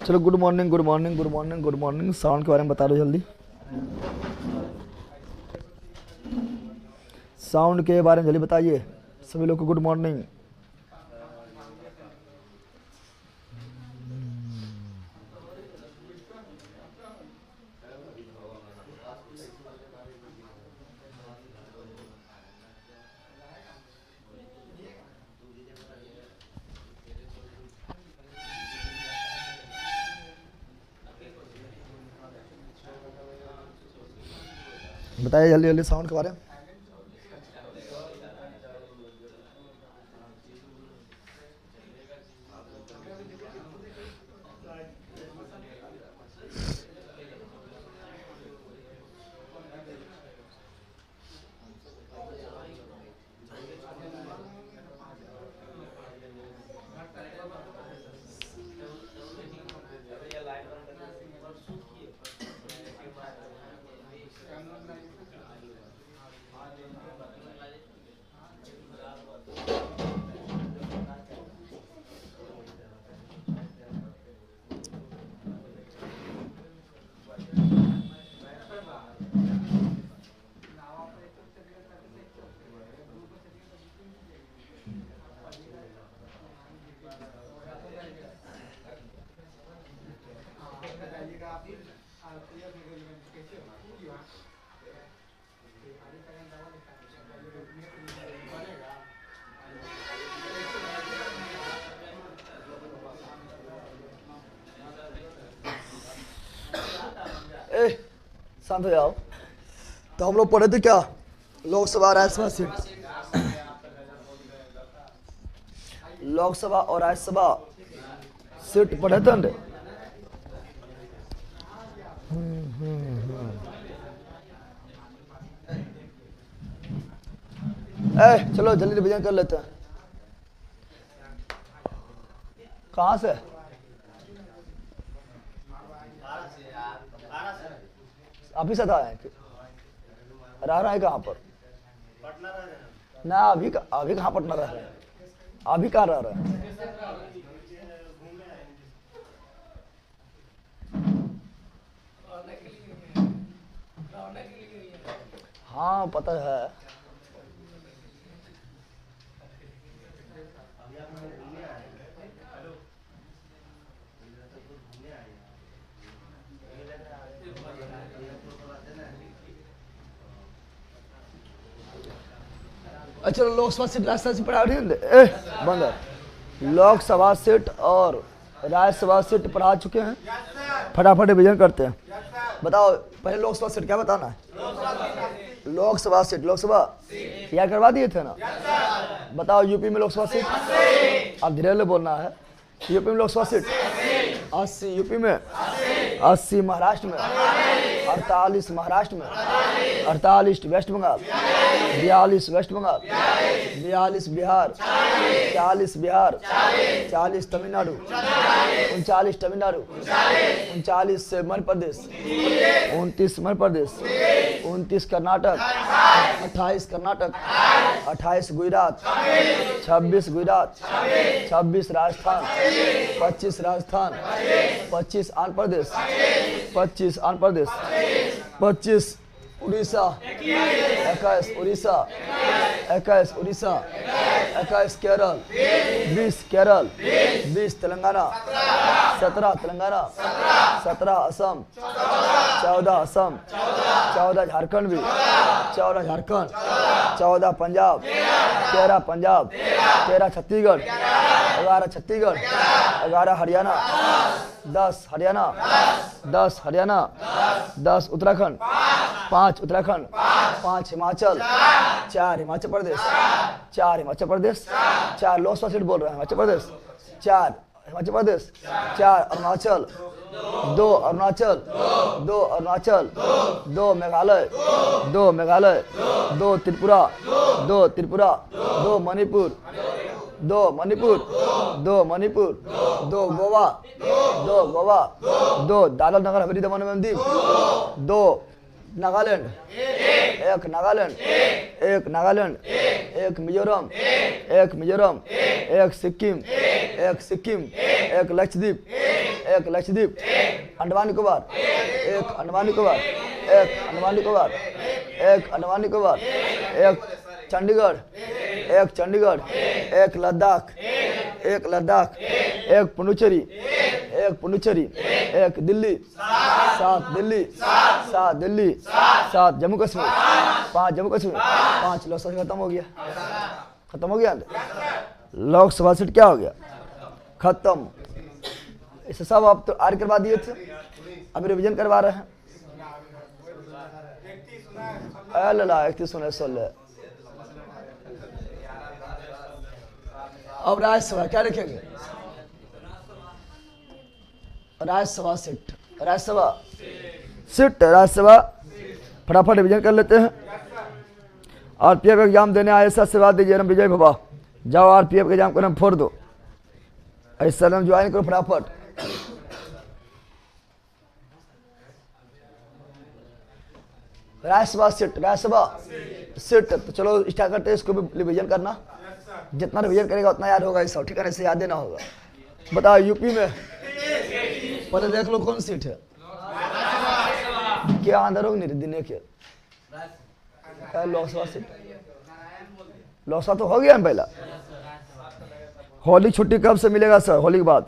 चलो good morning good morning good morning good morning. Sound के बारे में बता दो जल्दी। साउंड के बारे में जल्दी बताइए सभी लोग को। Good morning. बताइए जल्दी जल्दी साउंड के बारे में। शांत हो जाओ। तो हम लोग पढ़े थे क्या, लोकसभा राज्यसभा सीट, लोकसभा और राज्यसभा सीट पढ़े थे अंडे। चलो जल्दी रिवीजन कर लेते हैं। कहाँ से? आप ही साथ आए हैं? रह रहा है कहाँ पर? ना अभी कहाँ पटना रह रहे हैं? अभी कहाँ रह रहे हैं? हाँ पता है। अच्छा लोकसभा सीट राज्यसभा सीट पढ़ा रही बंद है। लोकसभा सीट और राज्यसभा सीट पढ़ा चुके हैं। फटाफट रिवीजन करते हैं। बताओ पहले लोकसभा सीट क्या बताना है? लोकसभा सीट, लोकसभा क्या करवा दिए थे ना। बताओ यूपी में लोकसभा सीट, अब धीरे बोलना है। यूपी में लोकसभा सीट 80, यूपी में 80, महाराष्ट्र में 48, महाराष्ट्र में 48, वेस्ट बंगाल 42, वेस्ट बंगाल 42, बिहार 40, बिहार 40, तमिलनाडु 39, तमिलनाडु 39 से मध्य प्रदेश 29, मध्य प्रदेश 29, कर्नाटक 28, कर्नाटक 28, गुजरात 26, गुजरात 26, राजस्थान 25, राजस्थान 25, आंध्र प्रदेश 25, आंध्र प्रदेश 25, उड़ीसा 21 उड़ीसा 21 उड़ीसा 21 केरल 20 तेलंगाना 17 तेलंगाना 17 असम 14 असम 14 झारखंड भी 14 झारखंड 14 पंजाब 13 पंजाब 13 छत्तीसगढ़ 11 छत्तीसगढ़ 11 हरियाणा 10 हरियाणा 10 हरियाणा 10 उत्तराखंड 5 उत्तराखंड 5 हिमाचल 4 हिमाचल प्रदेश 4 हिमाचल प्रदेश 4 लोकसभा सीट बोल रहे हैं हिमाचल प्रदेश 4 हिमाचल प्रदेश 4 अरुणाचल 2 अरुणाचल 2 अरुणाचल 2 मेघालय 2 मेघालय 2 त्रिपुरा 2 त्रिपुरा 2 मणिपुर 2 मणिपुर 2 मणिपुर 2 गोवा 2 गोवा 2 दादर नगर हवेली दमन एवं दीव 2 नागालैंड 1 नागालैंड 1 नागालैंड 1 मिजोरम 1 मिजोरम 1 सिक्किम 1 सिक्किम 1 लक्षद्वीप 1 लक्षद्वीप अंडमान निकोबार 1 अंडमान निकोबार 1 अंडमान निकोबार 1 अंडमान निकोबार 1 चंडीगढ़ 1 चंडीगढ़ 1 लद्दाख 1 लद्दाख 1 पुडुचेरी 1 पुडुचेरी 1 दिल्ली 7 दिल्ली 7 दिल्ली 7 जम्मू कश्मीर 5 जम्मू कश्मीर 5 लोकसभा खत्म हो गया लोकसभा सीट क्या हो गया खत्म। इसे सब आप तो आर करवा दिए थे अभी रिवीजन करवा रहे हैं। 31 अब राज्यसभा क्या रखेंगे राज्यसभा सीट राज्यसभा फटाफट रिवीजन कर लेते हैं। आरपीएफ एग्जाम देने आए सर से बात दीजिए विजय बाबा जाओ आरपीएफ का एग्जाम करना फोड़ दो ऐसा ज्वाइन करो फटाफट। राज्यसभा सीट तो चलो स्टार्ट करते हैं इसको भी रिवीजन करना जितना रिवीजन करेगा उतना याद होगा। इस ठीक है से याद देना होगा। बताओ यूपी में पहले देख लो कौन सीट है क्या अंदर होगी निर्दिने के लोकसभा सीट लोकसभा तो हो गया ना पहला। होली छुट्टी कब से मिलेगा सर होली के बाद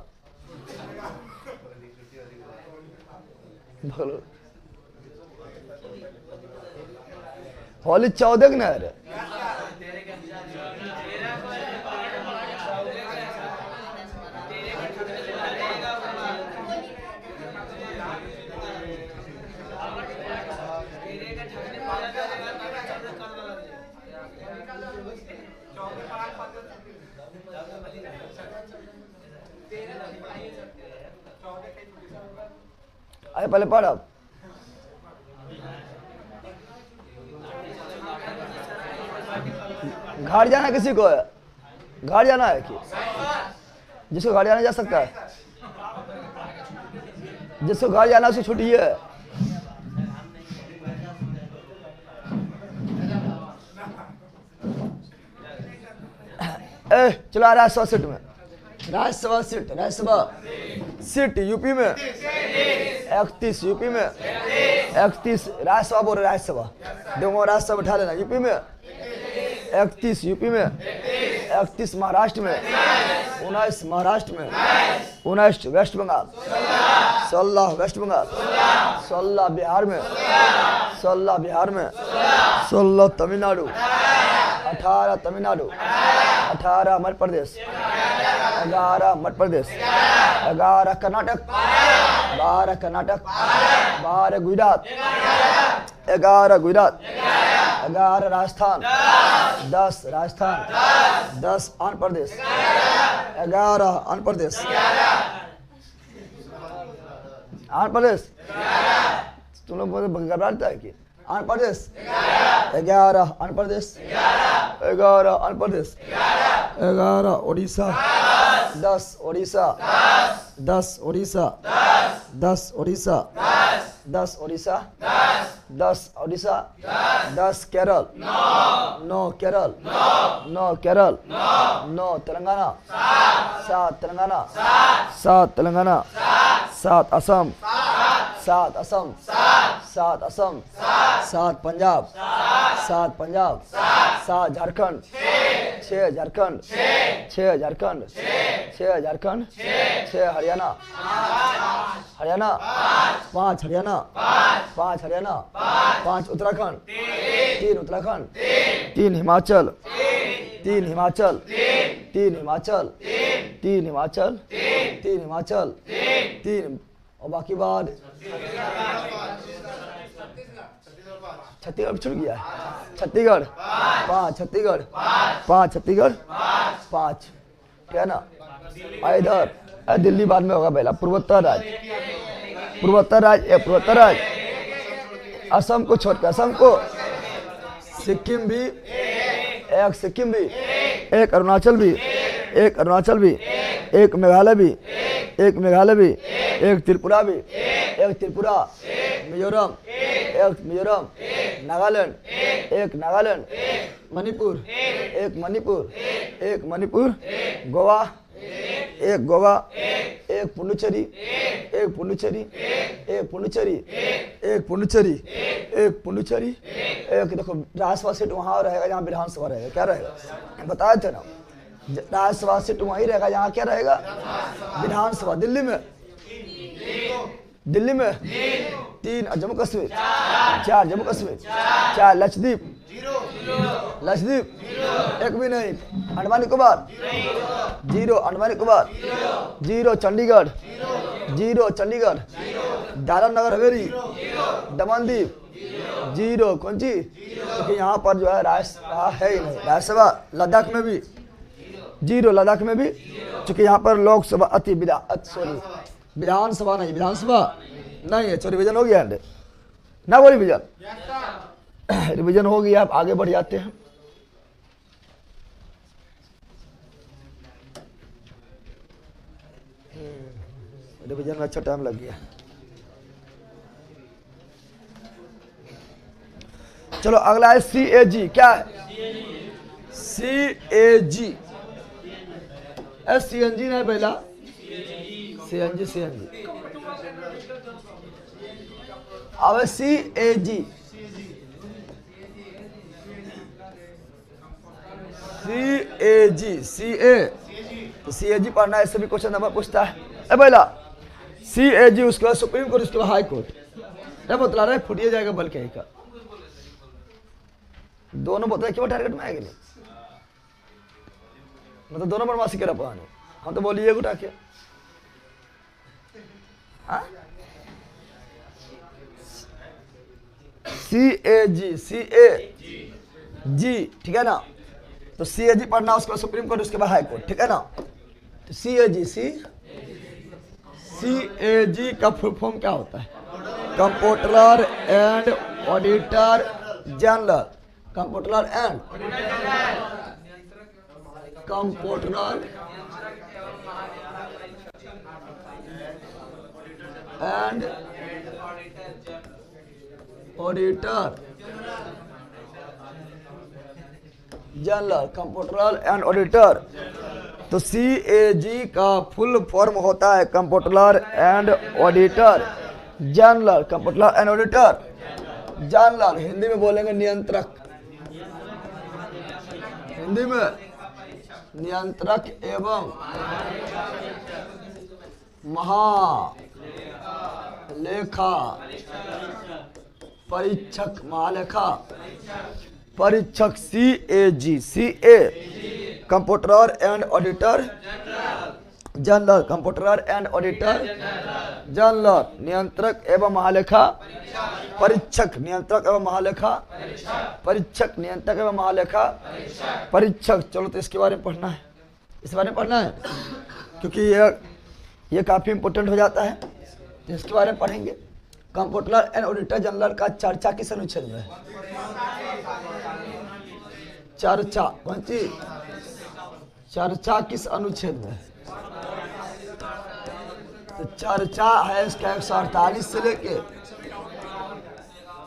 होली 14 की ना है अरे पहले पढ़ अब घर जाना है किसी को घर जाना है कि जिसको घर जाना जा सकता है जिसको घर जाना उसको छुट्टी है। चलो राज्यसभा सीट में राज्यसभा सीट यूपी में 31 यूपी में 31 राज्यसभा बोल रहे राज्यसभा देखो राज्यसभा उठा लेना यूपी में 31 यूपी में 31 महाराष्ट्र में 19 महाराष्ट्र में 19 वेस्ट बंगाल 16 वेस्ट बंगाल 16 बिहार में 16 तमिलनाडु 18 तमिलनाडु 18 मध्य प्रदेश 11 मध्य प्रदेश 11 कर्नाटक 12 कर्नाटक 12 गुजरात 11 गुजरात 11 राजस्थान 10 राजस्थान 10 आंध्र प्रदेश 11 आंध्र प्रदेश तुम लोग घबराता है कि आंध्र प्रदेश 11 आंध्र प्रदेश 11 आंध्र प्रदेश 11 उड़ीसा 10 उड़ीसा 10 उड़ीसा 10 उड़ीसा 10 उड़ीसा 10 उड़ीसा 10 केरल 9 केरल 9 केरल 9 तेलंगाना 7 तेलंगाना 7 तेलंगाना 7 असम 7 असम, 7 असम, 7 पंजाब, 7 पंजाब, 7 झारखंड, 6 झारखंड, 6 झारखंड, 6 झारखंड, 6 हरियाणा, हरियाणा, 5 हरियाणा, 5 हरियाणा, 5 उत्तराखंड, 3 उत्तराखंड, 3 हिमाचल, 3 हिमाचल, 3 हिमाचल, 3 हिमाचल, 3 हिमाचल, 3 और बाकी बाद छत्तीसगढ़ छूट गया है। छत्तीसगढ़ 5 छत्तीसगढ़ 5 छत्तीसगढ़ 5 ठीक है ना। इधर दिल्ली बाद में होगा पहला। पूर्वोत्तर राज्य, पूर्वोत्तर राज्य, पूर्वोत्तर राज्य असम को छोड़ के, असम को सिक्किम भी, एक सिक्किम भी, एक अरुणाचल भी, एक अरुणाचल भी, एक मेघालय भी, एक मेघालय भी, एक त्रिपुरा भी, एक त्रिपुरा, मिजोरम, एक मिजोरम, नागालैंड, एक नागालैंड, मणिपुर, एक मणिपुर, एक मणिपुर, गोवा, एक गोवा, एक पुडुचेरी, एक पुडुचेरी, एक पुडुचेरी, एक पुडुचेरी, एक पुडुचेरी, एक देखो राज्यसभा सीट वहाँ रहेगा जहाँ विधानसभा रहेगा। क्या रहेगा बताया थे ना, राज्यसभा सीट वहीं रहेगा जहाँ क्या रहेगा विधानसभा। दिल्ली में, दिल्ली में 3 जम्मू कश्मीर, 4 जम्मू कश्मीर, 4 लक्षद्वीप, लक्षद्वीप एक भी नहीं, अंडमान निकोबार 0, अंडमान निकोबार 0, चंडीगढ़ 0, चंडीगढ़, दादर नगर हवेली, दमनदीप 0, कौन सी, क्योंकि यहाँ पर जो है राज्यसभा है ही नहीं। राज्यसभा लद्दाख में भी 0, लद्दाख में भी, क्योंकि यहाँ पर लोकसभा विधानसभा नहीं, विधानसभा नहीं है। रिविजन हो गया ना, वो रिविजन रिविजन हो गया। आप आगे बढ़ जाते हैं। रिविजन में अच्छा टाइम लग गया। चलो अगला है CAG। क्या है CAG? CNG नहीं पहला, CNG, CNG अब CAG, CAG, CA तो CAG पढ़ना है, इससे भी क्वेश्चन नंबर पूछता है। पहला CAG, उसके बाद सुप्रीम कोर्ट, उसके बाद हाई कोर्ट। बतला रहा है फुटिए जाएगा बल्कि ही का, दोनों बता क्यों टारगेट में आएगा नहीं, मतलब दोनों बदमाशी करा पाने। हम तो बोलिए उठा के CAG, CAG ठीक है ना। तो CAG पढ़ना, उसके बाद सुप्रीम कोर्ट, उसके बाद हाई कोर्ट, ठीक है ना। तो CAG, CAG का फुल फॉर्म क्या होता है? Comptroller and auditor general, comptroller and comptroller and auditor general, comptroller and auditor. तो CAG का फुल फॉर्म होता है comptroller and auditor general, comptroller and auditor general. Hindi में बोलेंगे नियंत्रक, हिंदी में नियंत्रक एवं महालेखा परीक्षक, महालेखा परीक्षक CAG, CA comptroller and auditor general, comptroller and auditor general, नियंत्रक एवं महालेखा परीक्षक, नियंत्रक एवं महालेखा परीक्षक, नियंत्रक एवं महालेखा परीक्षक। चलो तो इसके बारे में पढ़ना है, इस बारे में पढ़ना है क्योंकि ये काफ़ी इंपॉर्टेंट हो जाता है, तो इसके बारे में पढ़ेंगे। कंप्ट्रोलर एंड ऑडिटर जनरल का चर्चा किस अनुच्छेद में है? चर्चा, कौन सी चर्चा किस अनुच्छेद में है? तो चर्चा है इसका 148 से लेके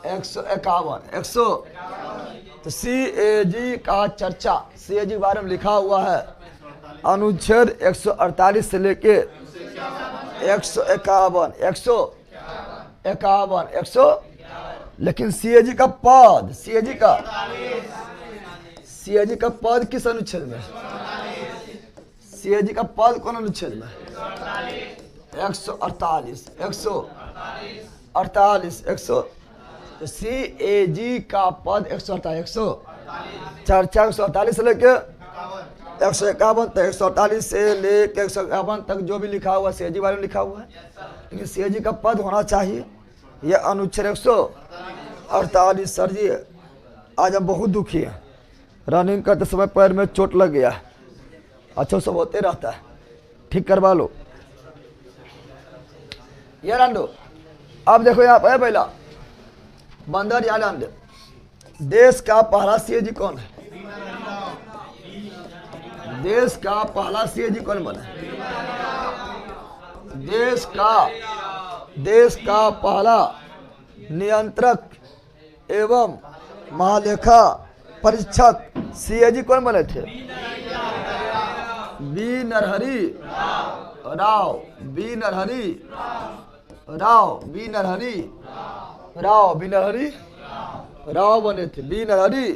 151, 100। तो CAG का चर्चा, CAG के बारे में लिखा हुआ है अनुच्छेद 148 से लेके 151, 51, 100, लेकिन सीएजी का पद, सीएजी का पद किस अनुच्छेद में? सीएजी का पद कौन अनुच्छेद में? 148, 100, तो सीएजी का पद 148, 148 से लेके 151 तक, 148 से लेके 151 तक जो भी लिखा हुआ सीएजी बारे में लिखा हुआ है, लेकिन सीएजी का पद होना चाहिए। यह अनुच्छेद 148। सर जी आज हम बहुत दुखी हैं, रनिंग करते समय पैर में चोट लग गया। अच्छा सब होते रहता है, ठीक करवा लो। ये रंडो अब देखो यहाँ पर पहला बंदर या रंड, देश का पहला सीएजी कौन है? देश का पहला सीएजी कौन बना? देश का पहला नियंत्रक एवं महालेखा परीक्षक सीएजी कौन बने थे? बी नरहरि राव, राव बने थे, बी नरहरि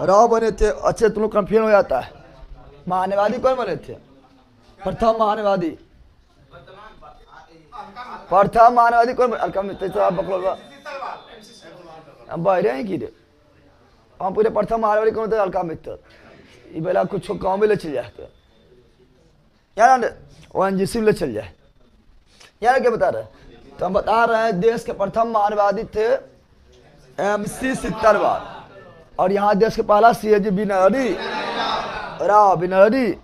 राव बने थे। अच्छे तुम लोग कंफ्यूजन हो जाता है। महान्यवादी कौन बने थे? प्रथम महान्यवादी कौन बने? अलका मित्र बकलोगा हम बह रहे हैं कि हम पूरे प्रथम महान्यवादी कौन थे? अलका मित्र। ये बेला कुछ गाँव में ले चल जाते यार, ओएनजीसी में ले चल जाए यार। क्या बता रहे? तो हम बता रहे हैं देश के प्रथम महान्यवादी थे MC सित्तरवार, और यहाँ देश के पहला CAG B Narahari Rao, B Narahari.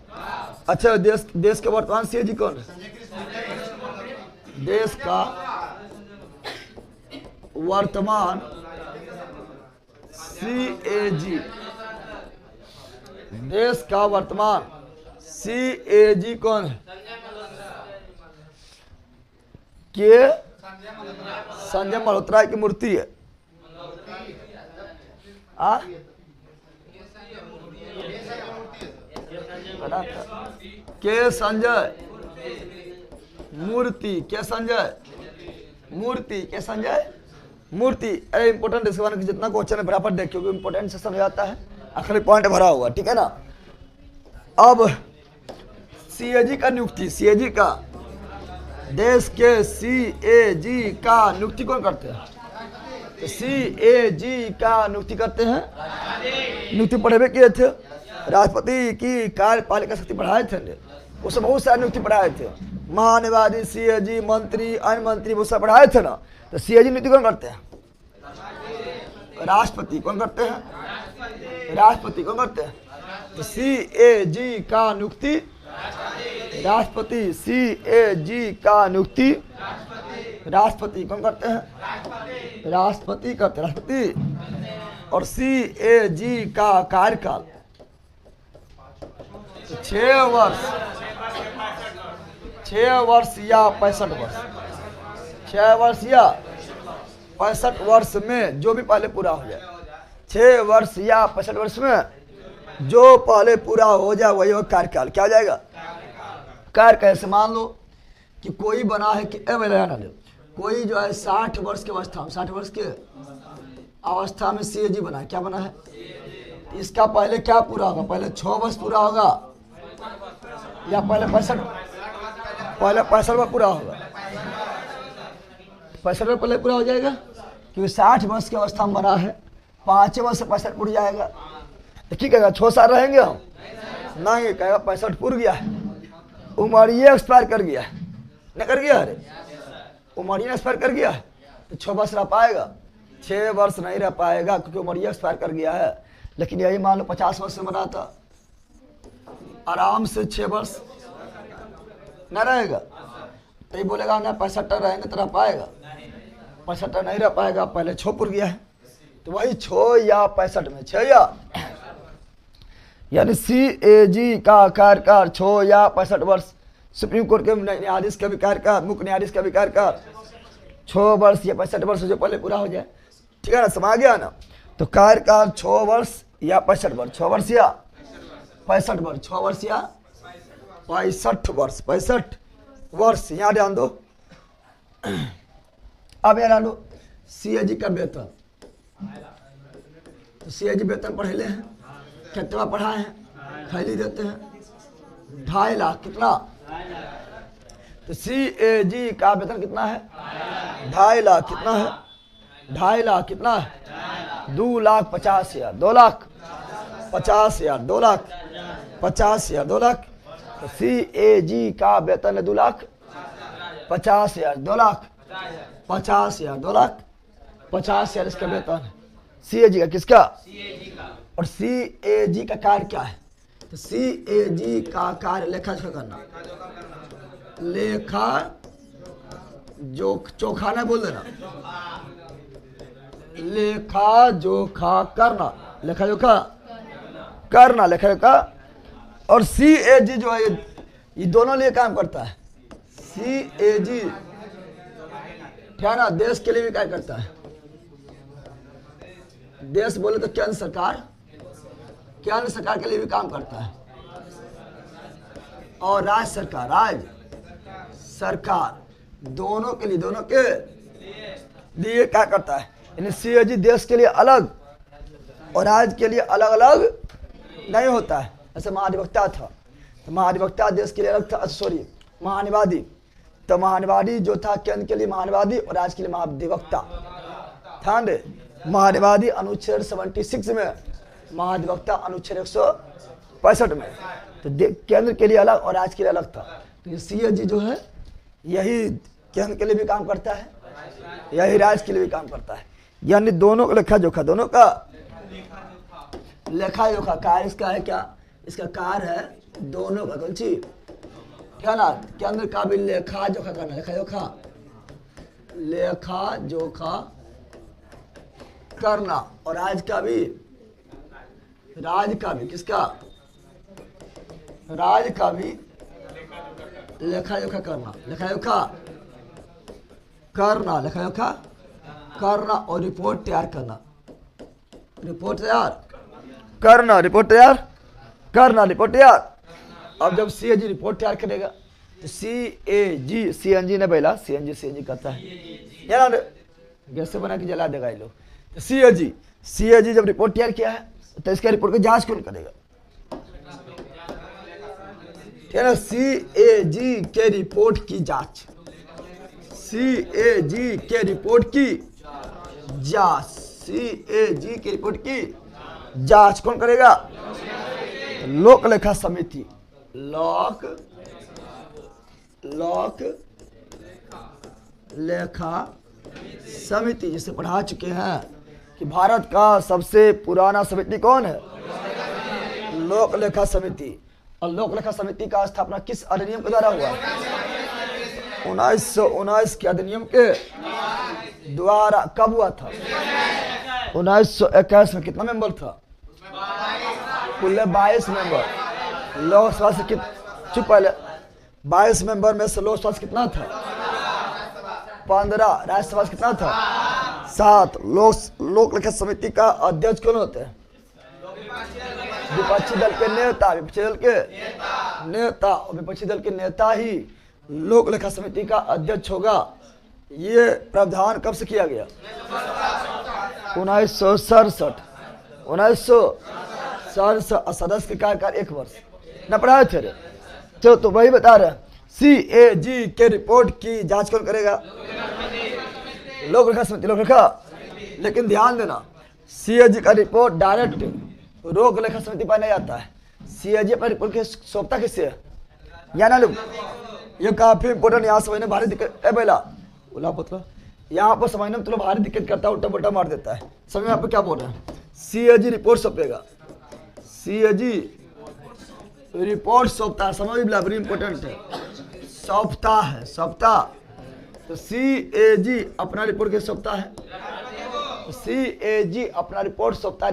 अच्छा देश के वर्तमान सीएजी कौन है? देश का वर्तमान सीएजी, देश का वर्तमान सीएजी कौन है? के संजय मल्होत्रा की मूर्ति है। के संजय मूर्ति, के संजय मूर्ति, के संजय मूर्ति। अरे इंपोर्टेंट इसके बारे में जितना क्वेश्चन है बराबर देख, क्योंकि इंपोर्टेंट से समझ आता है, आखिरी पॉइंट भरा हुआ, ठीक है ना। अब सीएजी का नियुक्ति, सीएजी का देश के सीएजी का नियुक्ति कौन करते हैं? तो सीएजी का नियुक्ति करते हैं, नियुक्ति पढ़े किए थे। राष्ट्रपति की कार्यपालिका शक्ति बढ़ाए थे, उससे बहुत सारे नियुक्ति बढ़ाए थे। महान्यवादी, सीएजी, मंत्री, अन्य मंत्री बहुत सारे बढ़ाए थे ना। तो सीएजी नियुक्ति कौन करते हैं? राष्ट्रपति कौन करते हैं? राष्ट्रपति कौन करते हैं? तो सीएजी का नियुक्ति राष्ट्रपति, सीएजी का नियुक्ति राष्ट्रपति कौन करते हैं? राष्ट्रपति करते हैं, राष्ट्रपति। और सीएजी का कार्यकाल 6 वर्ष, 6 वर्ष या 65 वर्ष, 6 वर्ष या 65 वर्ष में जो भी पहले पूरा हो जाए, 6 वर्ष या 65 वर्ष में जो पहले पूरा हो जाए वही कार्यकाल क्या हो जाएगा? कार्यकाल। से मान लो कि कोई बना है कि कोई जो है 60 वर्ष की अवस्था में, 60 वर्ष के अवस्था में सीएजी बना है, क्या बना है? इसका पहले क्या पूरा होगा? पहले 6 वर्ष पूरा होगा या पहले 65? पहले 65 में पूरा होगा, 65 में पहले पूरा हो जाएगा, क्योंकि 60 वर्ष की अवस्था में बना है, 5 वर्ष से 65 पूरी जाएगा। तो क्या कहेगा? 6 साल रहेंगे हम? नहीं, कहेगा 65 पूर गया है, उम्र ये एक्सपायर कर गया है, नहीं कर गया? अरे उम्र ये एक्सपायर कर गया है, तो 6 वर्ष रह पाएगा? 6 वर्ष नहीं रह पाएगा, क्योंकि उम्र ये एक्सपायर कर गया है। लेकिन यही मान लो 50 वर्ष से बना था, आराम से 6 वर्ष न रहेगा, तो ये बोलेगा ना 65 रहेंगे तो रह पाएगा? 65 नहीं रह पाएगा, पहले 6 पुर गया है। तो वही 6 या 65 में 6 या, यानी सीएजी का कार्यकाल 6 या 65 वर्ष। सुप्रीम कोर्ट के न्यायाधीश का भी कार्यकाल, मुख्य न्यायाधीश का भी कार्यकाल 6 वर्ष या 65 वर्ष जो पहले पूरा हो जाए, ठीक है ना, समझ गया ना। तो कार्यकाल 6 वर्ष या 65 वर्ष, 6 वर्ष या 65 वर्ष, 6 वर्ष या 65 वर्ष, 65 वर्ष। यहाँ ध्यान दो, अब यार लो सीएजी का वेतन, तो सीएजी वेतन पढ़े हैं, कितना पढ़ाए हैं, खाली देते हैं 2.5 लाख। कितना? तो सीएजी का वेतन कितना है? 2.5 लाख। कितना है? 2.5 लाख। कितना है? 2,50,000। 2,50,000। 2,50,000। 2 लाख। तो सीएजी का वेतन है 2,50,000। 2,50,000। 2,50,000 इसका वेतन है सीएजी का। किसका? और सीएजी का कार्य क्या है? तो सीएजी का कार्य लेखा जोखा करना। लेखा चोखा ना बोल देना, लेखा जोखा करना। लेखा जोखा करना, लेखा जोखा। और सीएजी जो है ये दोनों लिए काम करता है। सीएजी क्या ना, देश के लिए भी कार्य करता है। देश बोले तो केंद्र सरकार, केंद्र सरकार के लिए भी काम करता है, और राज्य सरकार दोनों के लिए, दोनों के लिए क्या करता है। यानी सीएजी देश के लिए अलग और राज्य के लिए अलग अलग नहीं होता है। ऐसे महाधिवक्ता था, तो महाधिवक्ता देश के लिए अलग था। सॉरी, महानिवादी, तो महानिवादी जो था केंद्र के लिए महानिवादी और राज्य के लिए महाधिवक्ता। ध्यान दे, महानिवादी अनुच्छेद 76 में, महाधिवक्ता अनुच्छेद 165 में। तो केंद्र के लिए अलग और राज्य के लिए अलग था। तो ये सीएजी जो है यही केंद्र के लिए भी काम करता है, यही राज्य के लिए भी काम करता है। यानी दोनों का लेखा जोखा, दोनों का लेखा जोखा। कार्य इसका है क्या? इसका कार्य है दोनों का कौन सी क्या ना, केंद्र का भी लेखा जोखा करना। लेखा जोखा, लेखा जोखा करना, और राज्य का भी, राज्य का भी। किसका? राज्य का भी लेखा जोखा करना। लेखा जोखा करना, लेखा जोखा करना, और रिपोर्ट तैयार करना। रिपोर्ट तैयार करना, रिपोर्ट तैयार करना, रिपोर्ट तैयार। अब जब सीएजी रिपोर्ट तैयार करेगा तो सीएजी, सीएनजी ने पहला सीएनजी करता है यार, गैस से बना के जला देगा ये लोग। तो सीएजी जब रिपोर्ट तैयार किया है तो इसका रिपोर्ट की जांच कौन करेगा? सीएजी के रिपोर्ट की जांच, सीएजी के रिपोर्ट की जांच, सीएजी की रिपोर्ट की जांच कौन करेगा? लोक लेखा समिति। लोक लेखा समिति, जिसे पढ़ा चुके हैं कि भारत का सबसे पुराना समिति कौन है? लोक लेखा समिति। और लोक लेखा समिति का स्थापना किस अधिनियम के द्वारा हुआ? 1919 के अधिनियम के द्वारा। कब हुआ था? 1921 में। कितना मेंबर था? कुल 22 मेंबर। लोकसभा से चुप पहले 22 मेंबर में से लोकसभा से कितना था? 15। राज्यसभा से कितना था? 7। लोक लेखा समिति का अध्यक्ष कौन होते हैं? विपक्षी दल के नेता, विपक्षी दल के नेता, और विपक्षी दल के नेता ही लोक लेखा समिति का अध्यक्ष होगा। ये प्रावधान कब से किया गया? 1967। 1967। सदस्य के कार्यकाल 1 वर्ष। न पढ़ाए थे रे? चलो तो वही बता रहे हैं। सीएजी के रिपोर्ट की जांच कौन करेगा? लोक लेखा समिति, लोक लेखा। लेकिन ध्यान देना, सीएजी का रिपोर्ट डायरेक्ट लोक लेखा समिति पर नहीं आता है। सीएजी पर रिपोर्ट के सौंपता किससे है? या ना लोग, ये काफी इंपोर्टेंट, यहाँ समझने भारी दिक्कत है। पहला बोला पुत्र, यहाँ पर समझने में तो भारी दिक्कत करता है, उल्टा पुल्टा मार देता है। समझ में आप क्या बोल रहे हैं? सीएजी रिपोर्ट सौंपेगा, सीएजी रिपोर्ट सौंपता है। समझ में बड़ी इंपोर्टेंट है, सौंपता है, सौंपता। तो सीएजी अपना रिपोर्ट के सौंपता है, सीएजी अपना रिपोर्ट सौंपता है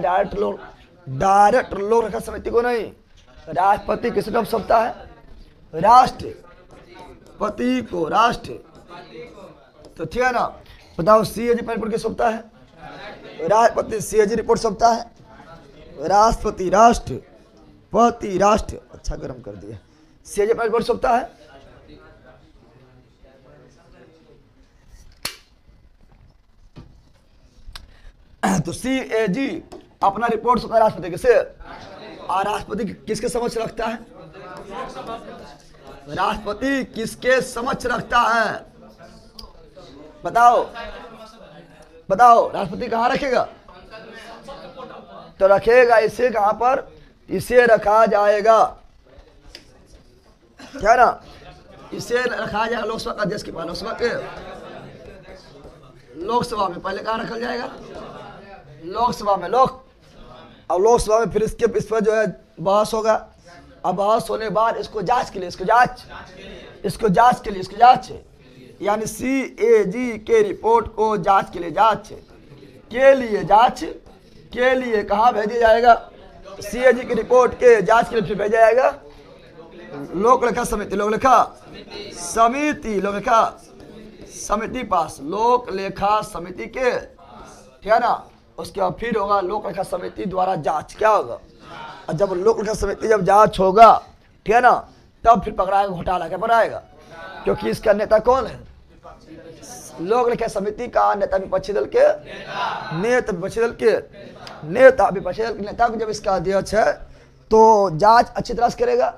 डायरेक्ट लोक लेखा समिति को नहीं। राष्ट्रपति किसे कब सौंपता है? राष्ट्रपति को, राष्ट्र। तो ठीक है ना, बताओ सीएजी पर रिपोर्ट किसे सौंपता है? राष्ट्रपति। सीएजी रिपोर्ट सौंपता है राष्ट्रपति, राष्ट्रपति, राष्ट्र। अच्छा गर्म कर दिया। सीएजी पर रिपोर्ट सौंपता है तो CAG अपना रिपोर्ट सुना राष्ट्रपति किसे, और राष्ट्रपति किसके समक्ष रखता है, राष्ट्रपति किसके समक्ष रखता है, बताओ बताओ, राष्ट्रपति कहाँ रखेगा, तो रखेगा इसे कहां पर, इसे रखा जाएगा, क्या ना, इसे रखा जाएगा लोकसभा अध्यक्ष के पास, लोकसभा में पहले कहाँ रखा जाएगा, लोकसभा में, अब लोकसभा में फिर इस पर जो है बहस होगा। अब बहस होने के बाद इसको जांच के लिए, यानी CAG के रिपोर्ट को जांच के लिए कहाँ भेजा जाएगा, CAG की रिपोर्ट के जांच के लिए फिर भेजा जाएगा लोक लेखा समिति पास, लोक लेखा समिति के, ठीक है ना। उसके बाद फिर होगा लोक लेखा समिति द्वारा जांच, क्या होगा, और जब लोक लेखा समिति जब जांच होगा, ठीक है ना, तब फिर पकड़ाएगा घोटाला, क्या पकड़ाएगा, क्योंकि इसका नेता कौन है, लोक लेखा समिति का नेता विपक्षी दल के नेता को जब इसका अध्यक्ष है तो जांच अच्छी तरह से करेगा,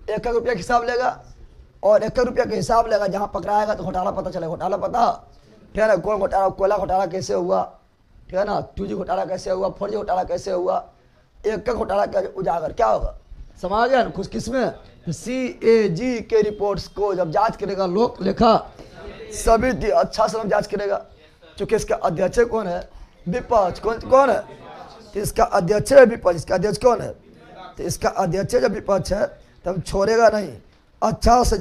1 रुपया का हिसाब लेगा, और 1 रुपया का हिसाब लेगा, जहां पकड़ाएगा तो घोटाला पता चलेगा, घोटाला पता, ठीक है ना, कौन घोटाला, कोयला घोटाला कैसे हुआ, ठीक है ना, 2G घोटाला कैसे हुआ, 4G घोटाला कैसे हुआ, एक घोटाला का उजागर क्या होगा, समझ गया ना, कुछ किसमें, CAG के रिपोर्ट्स को जब जांच करेगा लोक लेखा समिति, अच्छा से जांच करेगा, क्योंकि इसका अध्यक्ष कौन है, विपक्ष, कौन है, तो इसका अध्यक्ष है विपक्ष, इसका अध्यक्ष कौन है, तो इसका अध्यक्ष जब विपक्ष है तब छोड़ेगा नहीं, अच्छा से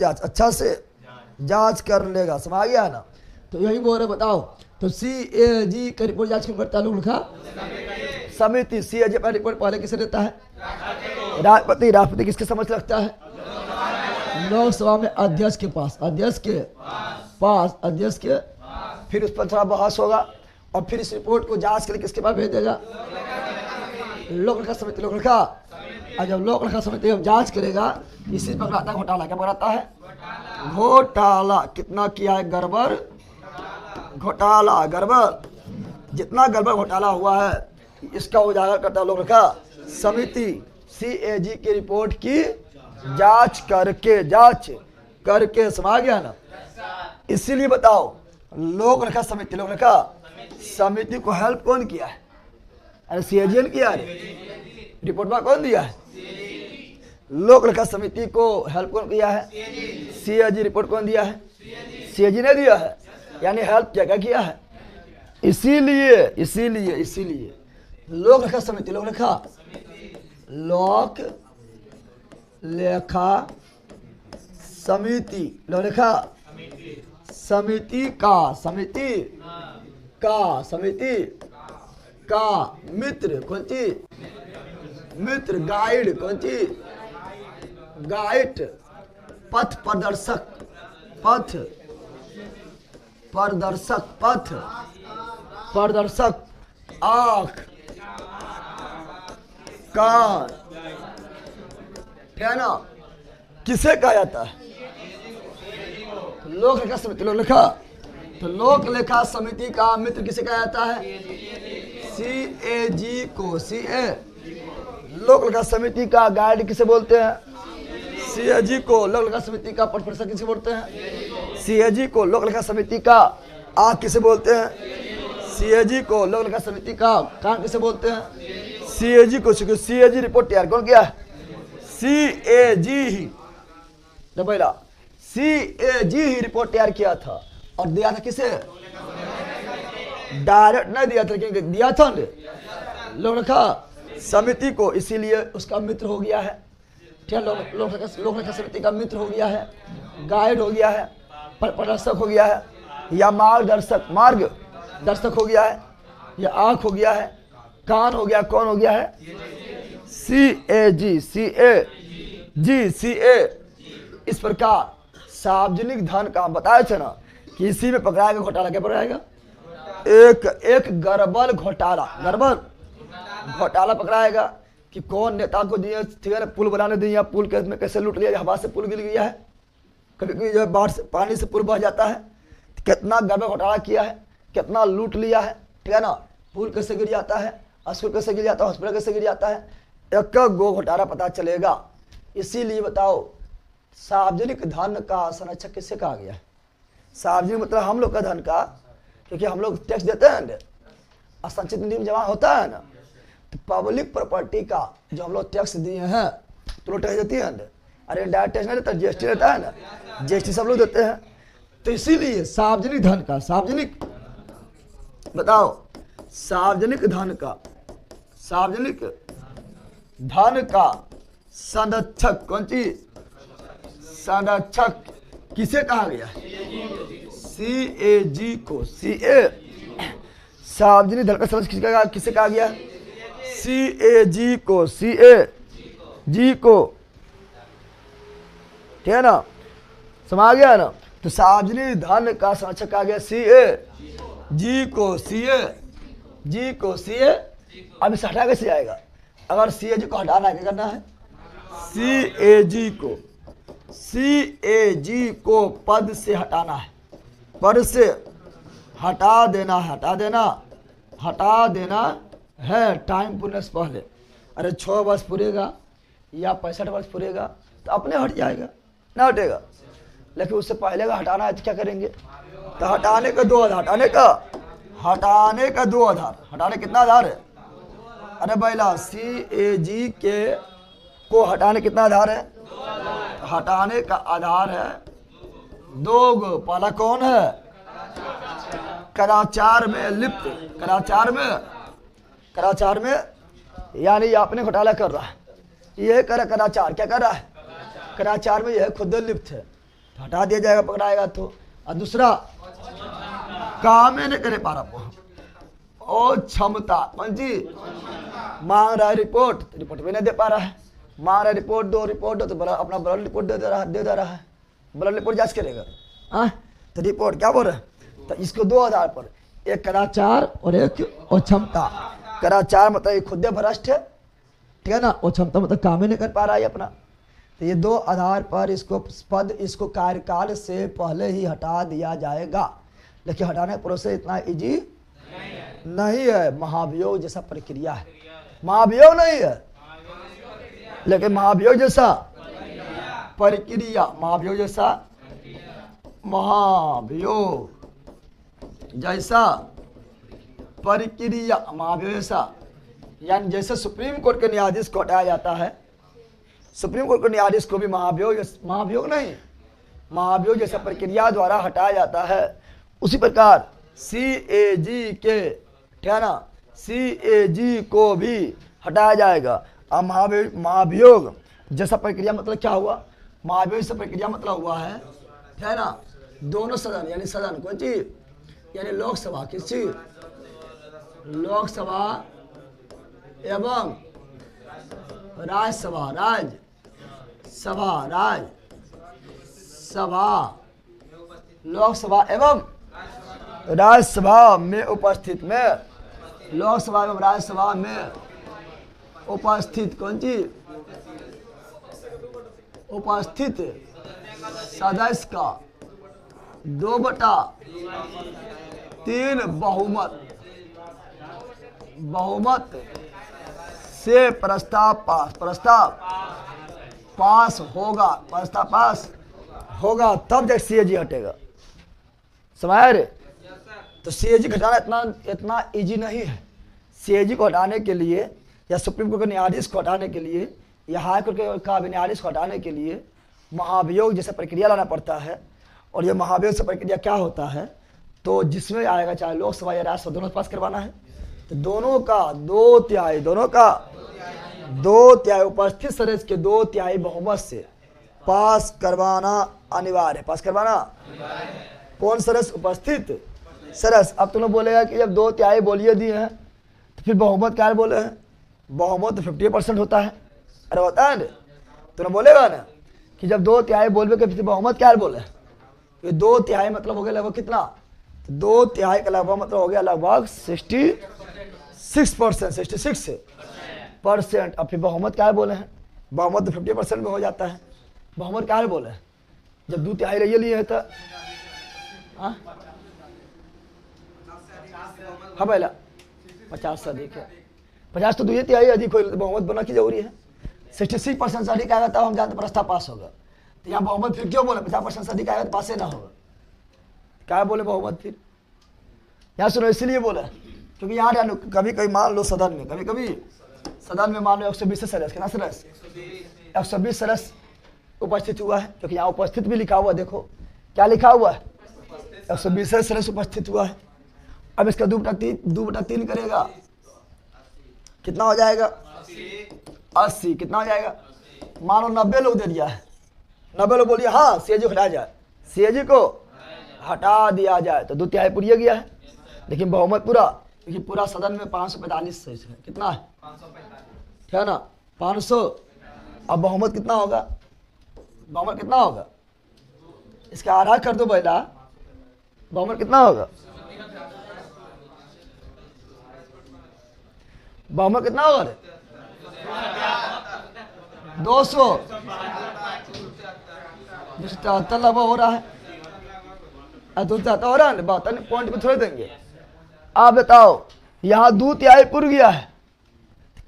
जांच कर लेगा, समझ गया ना। तो यही बोल रहे, बताओ, तो CAG का रिपोर्ट जांच क्यों करता है लोक लेखा समिति, CAG का रिपोर्ट पहले किसे देता है, राष्ट्रपति किसके समक्ष रखता है, लोकसभा में अध्यक्ष के पास, फिर उस पर थोड़ा बहस होगा, और फिर इस रिपोर्ट को जांच के लिए किसके पास भेज देगा, लोक लेखा समिति, और जब लोक लेखा समिति जब जांच करेगा, इसी पकड़ाता है घोटाला, क्या पकड़ाता है, घोटाला, कितना किया है गड़बड़, जितना गड़बड़ घोटाला हुआ है इसका उजागर करता है लोक लेखा समिति, CAG की रिपोर्ट की जांच करके, समझ गया ना। इसीलिए बताओ, लोक लेखा समिति को हेल्प कौन किया है, अरे CAG ने किया है, रिपोर्ट में कौन दिया है, लोक लेखा समिति को हेल्प कौन किया है, CAG रिपोर्ट कौन दिया है, CAG ने दिया है, यानी हेल्प क्या किया है। इसीलिए लोक लेखा समिति, लोक लेखा समिति का मित्र कौन चीज, मित्र गाइड कौन चीज, गाइड, पथ प्रदर्शक, आँख, कान, है ना, किसे कहा जाता है, लोक लेखा समिति, तो लोक लेखा समिति का मित्र किसे कहा जाता है, CAG को, लोक लेखा समिति का गाइड किसे बोलते हैं, CAG को, लोक लेखा समिति का पथ प्रदर्शक किसे बोलते हैं, CAG को, लोक लेखा समिति का आँख किसे बोलते हैं, CAG को, लोक लेखा समिति का कान किसे बोलते हैं, CAG को, CAG रिपोर्ट तैयार कौन किया है, CAG ही, तो पहला CAG ही रिपोर्ट तैयार किया था, और दिया था किसे, डायरेक्ट नहीं दिया था, लेकिन दिया था लोक लेखा समिति को, इसीलिए उसका मित्र हो गया है, ठीक है, लोक लेखा समिति का मित्र हो गया है, गाइड हो गया है, प्रदर्शक हो गया है, या मार्गदर्शक हो गया है, या आँख हो गया है, कान हो गया, कौन हो गया है, CAG। इस प्रकार सार्वजनिक धन का बताया था ना कि इसी में पकड़ाएगा घोटाला, क्या पकड़ाएगा, एक गड़बड़ घोटाला पकड़ाएगा कि कौन नेता को दिए, ठीक है, पुल बनाने दिया, पुल के में कैसे लूट लिया, हवा से पुल गिर गया है, कभी जो बाढ़ से पानी से पुल बह जाता है, कितना गड़बड़ घोटाला किया है, कितना लूट लिया है, ठीक है ना, पुल कैसे गिर जाता है, स्कूल कैसे गिर जाता है, हॉस्पिटल कैसे गिर जाता है, एक गो घोटाला पता चलेगा। इसीलिए बताओ सार्वजनिक धन का संरक्षक किससे कहा गया है? सार्वजनिक मतलब हम लोग का धन का, क्योंकि हम लोग टैक्स देते हैं ना, असंचित निधि में जमा होता है ना, तो पब्लिक प्रॉपर्टी का जो हम लोग टैक्स दिए हैं तो लोग टैक्स देती है ना। अरे डायरेक्ट टैक्स नहीं देता, जीएसटी रहता है ना, जीएसटी सब लोग देते हैं। तो इसीलिए सार्वजनिक धन का, सार्वजनिक बताओ सार्वजनिक धन का, सार्वजनिक धन का संरक्षक कौन चीज? संरक्षक किसे कहा गया? CAG को। सार्वजनिक धन का संरक्षक किसे कहा गया? CAG को, CAG को, ठीक है ना, समझ गया ना। तो सार्वजनिक धन का संरक्षक कहा गया CAG को, CAG को, अब इसे हटा कैसे जाएगा? अगर CAG को हटाना है क्या करना है? CAG को पद से हटाना है, पद से हटा देना, हटा देना है टाइम पूरे से पहले। अरे 6 वर्ष पूरेगा या 65 वर्ष पूरेगा तो अपने हट जाएगा, ना हटेगा। लेकिन उससे पहले का हटाना है तो क्या करेंगे? तो हटाने का 2 आधार, हटाने का 2 आधार, हटाने कितना आधार है? अरे बैला CAG के को हटाने कितना आधार है? हटाने का आधार है 2 गो। पहला कौन है? कदाचार में लिप्त, कदाचार में यानी आपने घोटाला कर रहा है, यह कर कदाचार, क्या कर रहा है? कदाचार में यह खुद लिप्त है, तो हटा दिया जाएगा, पकड़ाएगा तो। और दूसरा काम नहीं करे पा रहा और क्षमता, कौन सी? मांग रहा है रिपोर्ट, तो रिपोर्ट भी नहीं दे पा रहा है। मांग रहा है रिपोर्ट दो तो अपना ब्लड रिपोर्ट दे दे रहा है, ब्लड रिपोर्ट जांच करेगा। तो रिपोर्ट क्या बोल रहा है? तो इसको 2 आधार पर, एक कदाचार और एक क्षमता। कदाचार मतलब खुद भ्रष्ट है, ठीक है ना, और क्षमता मतलब काम ही नहीं कर पा रहा है अपना। तो ये 2 आधार पर इसको पद, इसको कार्यकाल से पहले ही हटा दिया जाएगा। लेकिन हटाने का प्रोसेस इतना इजी नहीं है, महाभियोग जैसा प्रक्रिया है। महाभियोग नहीं है, लेकिन महाभियोग जैसा प्रक्रिया, महाभियोग जैसा प्रक्रिया, महाभियोग जैसा, यानी जैसे सुप्रीम कोर्ट के न्यायाधीश को हटाया जाता है, सुप्रीम कोर्ट के न्यायाधीश को भी महाभियोग नहीं, महाभियोग जैसा प्रक्रिया द्वारा हटाया जाता है। उसी प्रकार CAG के, ठीक है ना, CAG को भी हटाया जाएगा। अब महाभियोग जैसा प्रक्रिया मतलब क्या हुआ? महाभियोग जैसा प्रक्रिया मतलब हुआ है, ठीक है ना, दोनों सदन, यानी सदन कौन चीज? यानी लोकसभा, किस चीज? लोकसभा एवं राज्यसभा, लोकसभा एवं राज्यसभा में उपस्थित में, लोकसभा एवं राज्यसभा में उपस्थित कौन चीज? उपस्थित सदस्य का 2/3 बहुमत से प्रस्ताव पास होगा, तब जब CAG हटेगा। समझ रहे? तो CAG हटाना इतना इजी नहीं है। CAG को हटाने के लिए या सुप्रीम कोर्ट के न्यायाधीश को हटाने के लिए या हाई कोर्ट का न्यायाधीश को हटाने के लिए महाभियोग जैसा प्रक्रिया लाना पड़ता है। और ये महाभियोग से प्रक्रिया क्या होता है? तो जिसमें आएगा, चाहे लोकसभा या राज्यसभा, दोनों पास करवाना है, तो दोनों का 2/3 उपस्थित सदस्य के 2/3 बहुमत से पास करवाना अनिवार्य है। पास करवाना कौन सदस्य? उपस्थित सदस्य। अब तुम लोग बोलेगा कि जब 2/3 बोलिए दिए हैं तो फिर बहुमत क्या बोले हैं? बहुमत तो 50% होता है। अरे होता है ना, तुम बोलेगा ना कि जब 2/3 बोलबे के फिर बहुमत क्या बोले? ये 2/3 मतलब हो गया लगभग कितना? 2/3 का लगभग मतलब हो गया लगभग 66%। अब फिर बहुमत क्या बोले हैं? बहुमत तो 50% में हो जाता है। बहुमत क्या बोले हैं? जब 2/3 रही लिए है तो हाँ पहला 50 से अधिक है। 50 तो 2 तिहाई अधिक हो, बहुमत बनना की जरूरी है। 66% से अधिक आएगा तब हम जानते प्रस्ताव पास होगा। तो यहाँ बहुमत फिर क्यों बोले 50% से अधिक आएगा तो पास ही ना होगा, क्या बोले बहुमत फिर यहाँ सुनो, इसलिए बोला क्योंकि यहाँ कभी कभी मान लो सदन में, कभी कभी सदन में मान लो 120 सदस्य, कितना सदस्य 120 सदस्य उपस्थित हुआ है, क्योंकि यहाँ उपस्थित भी लिखा हुआ, देखो क्या लिखा हुआ है 120 सदस्य उपस्थित हुआ है। अब इसका 2/3 करेगा, कितना हो जाएगा 80, कितना हो जाएगा, मानो 90 लोग दे दिया है, 90 लोग बोलिए हाँ सीएजी को हटाया जाए, सीएजी को हटा दिया जाए, तो 2 तिहाई पूरी गया है। लेकिन बहुमत पूरा, क्योंकि पूरा सदन में 545 है, इसमें कितना है 545 है ना 500। अब बहुमत कितना होगा, बहुमत कितना होगा, इसका आधा कर दो पहला, बहुमत कितना होगा, बहुमत कितना होगा रे 273 लगभग हो रहा है, 273 हो रहा है, 72 पॉइंट में छोड़ देंगे। आप बताओ यहाँ 2 तिहाई पूर गया है,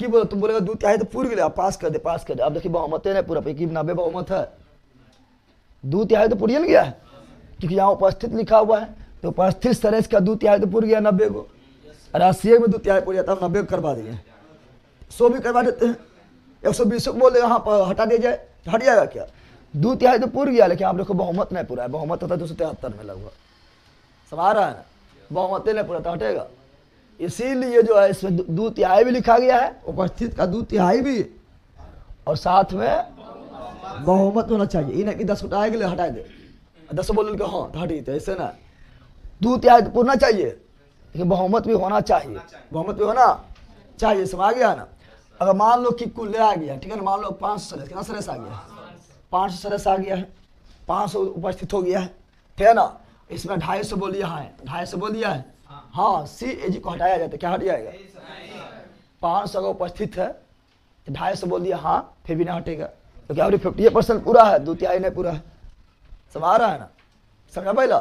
कि बोलो तुम बोलेगा 2 तिहाई तो पूर गया, पास कर दे पास कर दे। अब देखिए बहुमत नहीं पूरा, 90 बहुमत है, 2 तिहाई तो पूरी गया है, क्योंकि यहाँ उपस्थित लिखा हुआ है, तो उपस्थित सदस्य का 2 तिहाई तो पूर गया 90 को, और 80 में 2 तिहाई पूर जाता है, 90 को करवा दिए, 100 भी करवा देते हैं, 120 को बोल दे यहाँ पर हटा दिया जाए तो हट जाएगा क्या, 2 तिहाई तो पूर गया, लेकिन आप देखो बहुमत नहीं पूरा है, बहुमत होता है 273 में लगभग, समझ रहा है ना, बहुमत नहीं पूरा तो हटेगा। इसीलिए जो है इसमें 2 तिहाई भी लिखा गया है, उपस्थित का 2 तिहाई भी, और साथ में बहुमत होना चाहिए, इन्हें कि 10 उठाए के लिए हटा दे, 10 बोल के हाँ तो हटी, तो ऐसे ना 2 तिहाई तो पूरना चाहिए, लेकिन बहुमत भी होना चाहिए, बहुमत भी होना चाहिए, समझ गया ना। अगर मान लो कि कुल आ गया, ठीक है ना, मान लो 500 सदस्य, कितना सदस्य आ गया 500 सदस्य आ गया है, 500 उपस्थित हो गया है, ठीक है ना, इसमें 250 बोल दिया है, 250 बोल दिया है, हाँ सीएजी को हटाया जाता है, क्या हट जाएगा 500 अगर उपस्थित है तो 250 बोल दिया हाँ, फिर भी ना हटेगा, क्योंकि अभी 50% पूरा है, 2 तिहाई नहीं पूरा है, समझ रहा है ना, समझा पहला,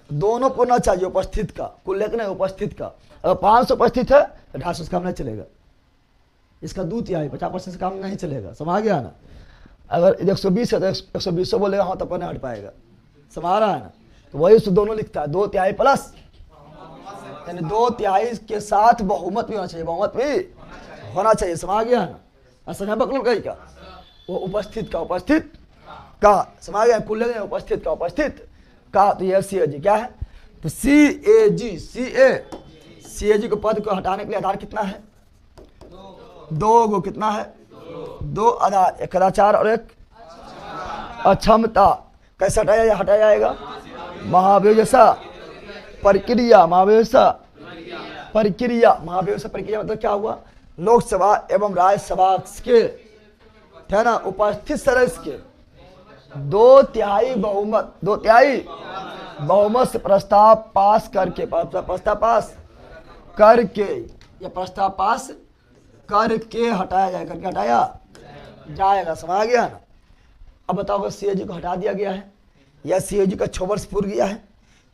दोनों पूरना चाहिए, उपस्थित का कुल लेकर नहीं, उपस्थित का, अगर 500 उपस्थित है तो 250 से काम नहीं चलेगा, इसका 2 तिहाई 50% से काम नहीं चलेगा, समझ गया ना। अगर 120 है तो 120 बोलेगा हाँ, तब नहीं हट पाएगा, समझ रहा है ना। तो वही उसको दोनों लिखता है, 2 तिहाई प्लस, यानी 2 तिहाई के साथ बहुमत भी होना चाहिए, बहुमत भी होना चाहिए, समझ गया ना। समझा पकड़ कहीं का, वो उपस्थित का समझ गया, कुल लेंगे उपस्थित का, तो यह सीएजी क्या है, तो सीएजी को पद को हटाने के लिए आधार कितना है, 2 गो, कितना है 2 आधार, एक कदाचार और एक अक्षमता, कैसे हटाया जाएगा, महाभियोजसा प्रक्रिया, महाभियोजसा प्रक्रिया मतलब क्या हुआ, लोकसभा एवं राज्यसभा के, है ना, उपस्थित सदस्य के 2 तिहाई बहुमत से प्रस्ताव पास करके, हटाया जाएगा, करके हटाया जाएगा, समझ गया ना। अब बताओ सीएजी को हटा दिया गया है, या सीएजी का 6 वर्ष पूर गया है,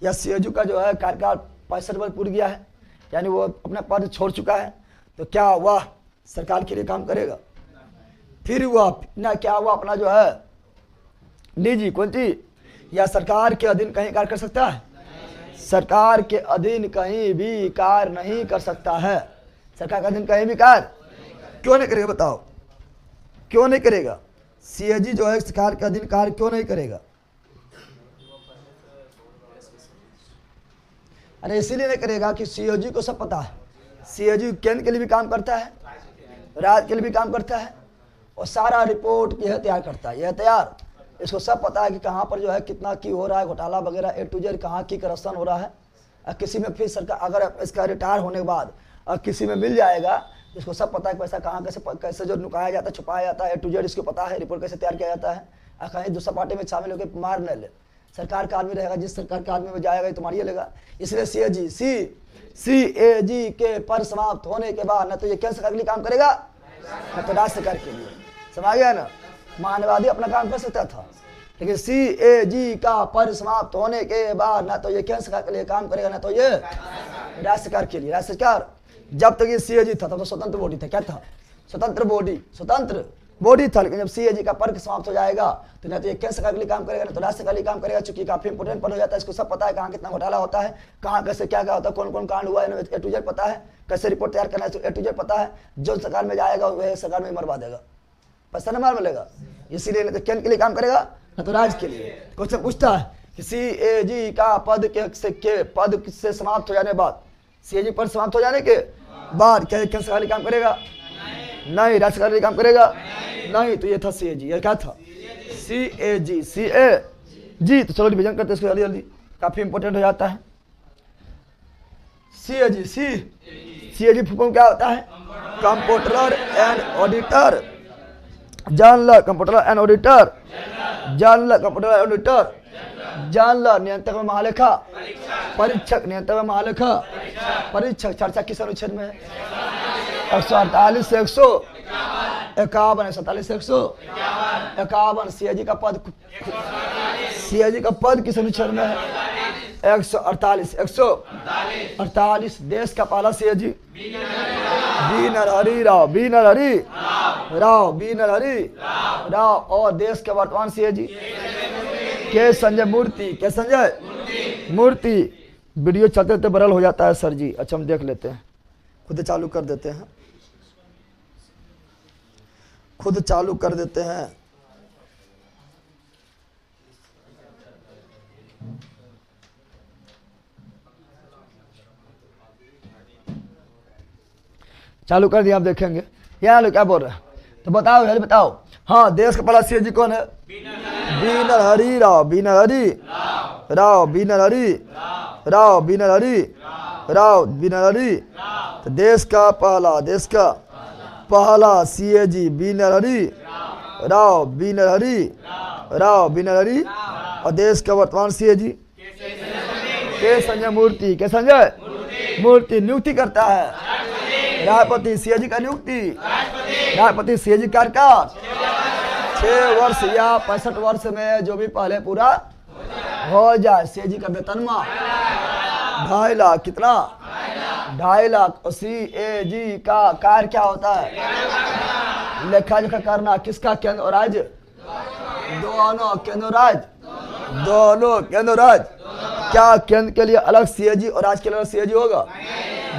या सीएजी का जो है कार्यकाल 65 वर्ष पूर गया है, यानी वो अपना पद छोड़ चुका है, तो क्या हुआ, सरकार के लिए काम करेगा, फिर हुआ ना क्या हुआ, अपना जो है निजी कौन चीज, या सरकार के अधीन कहीं कार्य कर सकता है, सरकार के अधीन कहीं भी कार्य नहीं कर सकता है, सरकार के अधीन कहीं भी कार्य क्यों नहीं करेगा, बताओ क्यों नहीं करेगा, सीएजी जो है सरकार के अधीन कार्य क्यों नहीं करेगा, अरे इसीलिए नहीं करेगा कि सीएजी को सब पता है, सीएजी केंद्र के लिए भी काम करता है, राज्य के लिए भी काम करता है, और सारा रिपोर्ट यह तैयार करता है, यह तैयार, इसको सब पता है कि कहाँ पर जो है कितना की हो रहा है, घोटाला वगैरह A to Z, कहाँ की करप्शन हो रहा है, किसी में फिर सरकार अगर इसका रिटायर होने के बाद किसी में मिल जाएगा, इसको सब पता है पैसा कहाँ कैसे जो नुकाया जाता है, छुपाया जाता है, A to Z इसको पता है, रिपोर्ट कैसे तैयार किया जाता है, कहीं दूसरा पार्टी में शामिल होकर मार न ले, सरकार का आदमी रहेगा, जिस सरकार के आदमी में जाएगा तो मारिए लेगा। इसलिए सीएजी के पद समाप्त होने के बाद न तो ये केंद्र सरकार के लिए काम करेगा, न तो राज्य सरकार के लिए, समझ गया ना। मानवादी अपना काम कर सकता था, लेकिन सीएजी का पद समाप्त होने के बाद न तो ये केंद्र सरकार के लिए काम करेगा, न तो ये राज्य सरकार के लिए। राज्य सरकार जब तक ये सीएजी था तब तो स्वतंत्र बॉडी था। क्या था? स्वतंत्र बॉडी था। लेकिन जब सीएजी का पद समाप्त हो जाएगा तो ना तो ये केंद्र सरकार के लिए काम करेगा, ना तो राज्य सरकार के लिए काम करेगा, चूंकि काफी इंपोर्टेंट पद हो जाता है। इसको सब पता है कहाँ कितना घोटाला होता है, कहाँ कैसे क्या क्या होता है, कौन कौन कांड हुआ है, ए टू जेड पता है, कैसे रिपोर्ट तैयार करना है ए टू जेड पता है। जो सरकार में जाएगा वह सरकार में मरवा देगा, पैसा न मार मिलेगा। इसीलिए ना तो केंद्र के लिए काम करेगा ना तो राज्य के लिए। क्वेश्चन पूछता है कि सीएजी का पद से समाप्त हो जाने के बाद, सीएजी पद समाप्त हो जाने के बाद क्या केंद्र सरकार काम करेगा? नहीं। राज्य सरकार काम करेगा? नहीं। तो ये था सीएजी। ये क्या था? सीएजी। तो चलो डिवीजन करते हैं इसको जल्दी जल्दी, काफी इंपोर्टेंट हो जाता है। सीएजी फुल क्या होता है? Computer and auditor general, computer and auditor general, computer and auditor general, नियंत्रक महालेखा परीक्षक, नियंत्रक महालेखा परीक्षक। चर्चा किस अनुच्छेद में है? 148 से 151, 147 से 151। सीएजी का पद किस अनुच्छेद में है? 148। देश का पहला सीएजी बी नरहरि राव और देश के वर्तमान सीएजी के संजय मूर्ति। वीडियो चलते चलते बरल हो जाता है सर जी। अच्छा हम देख लेते हैं, खुद चालू कर देते हैं, चालू कर दिया। आप देखेंगे यहाँ लोग क्या बोल रहे हैं तो बताओ यार, बताओ। हाँ, देश का पहला सीएजी कौन है? बी नरहरि राव। तो देश का पहला सीएजी बी नरहरि राव। और देश का वर्तमान सीएजी के संजय मूर्ति नियुक्ति करता है राष्ट्रपति। सीएजी का नियुक्ति राष्ट्रपति। सीएजी कार्यकाल 6 वर्ष या 65 वर्ष में जो भी पहले पूरा हो जाए। सीएजी का वेतनमान 2.5 लाख। कितना? 2.5 लाख। और सीएजी का कार्य क्या होता है? लेखा जोखा करना। किसका? केंद्र और राज्य दोनों। केंद्र और राज्य। क्या केंद्र के लिए अलग सीएजी और राज्य के लिए अलग सीएजी होगा?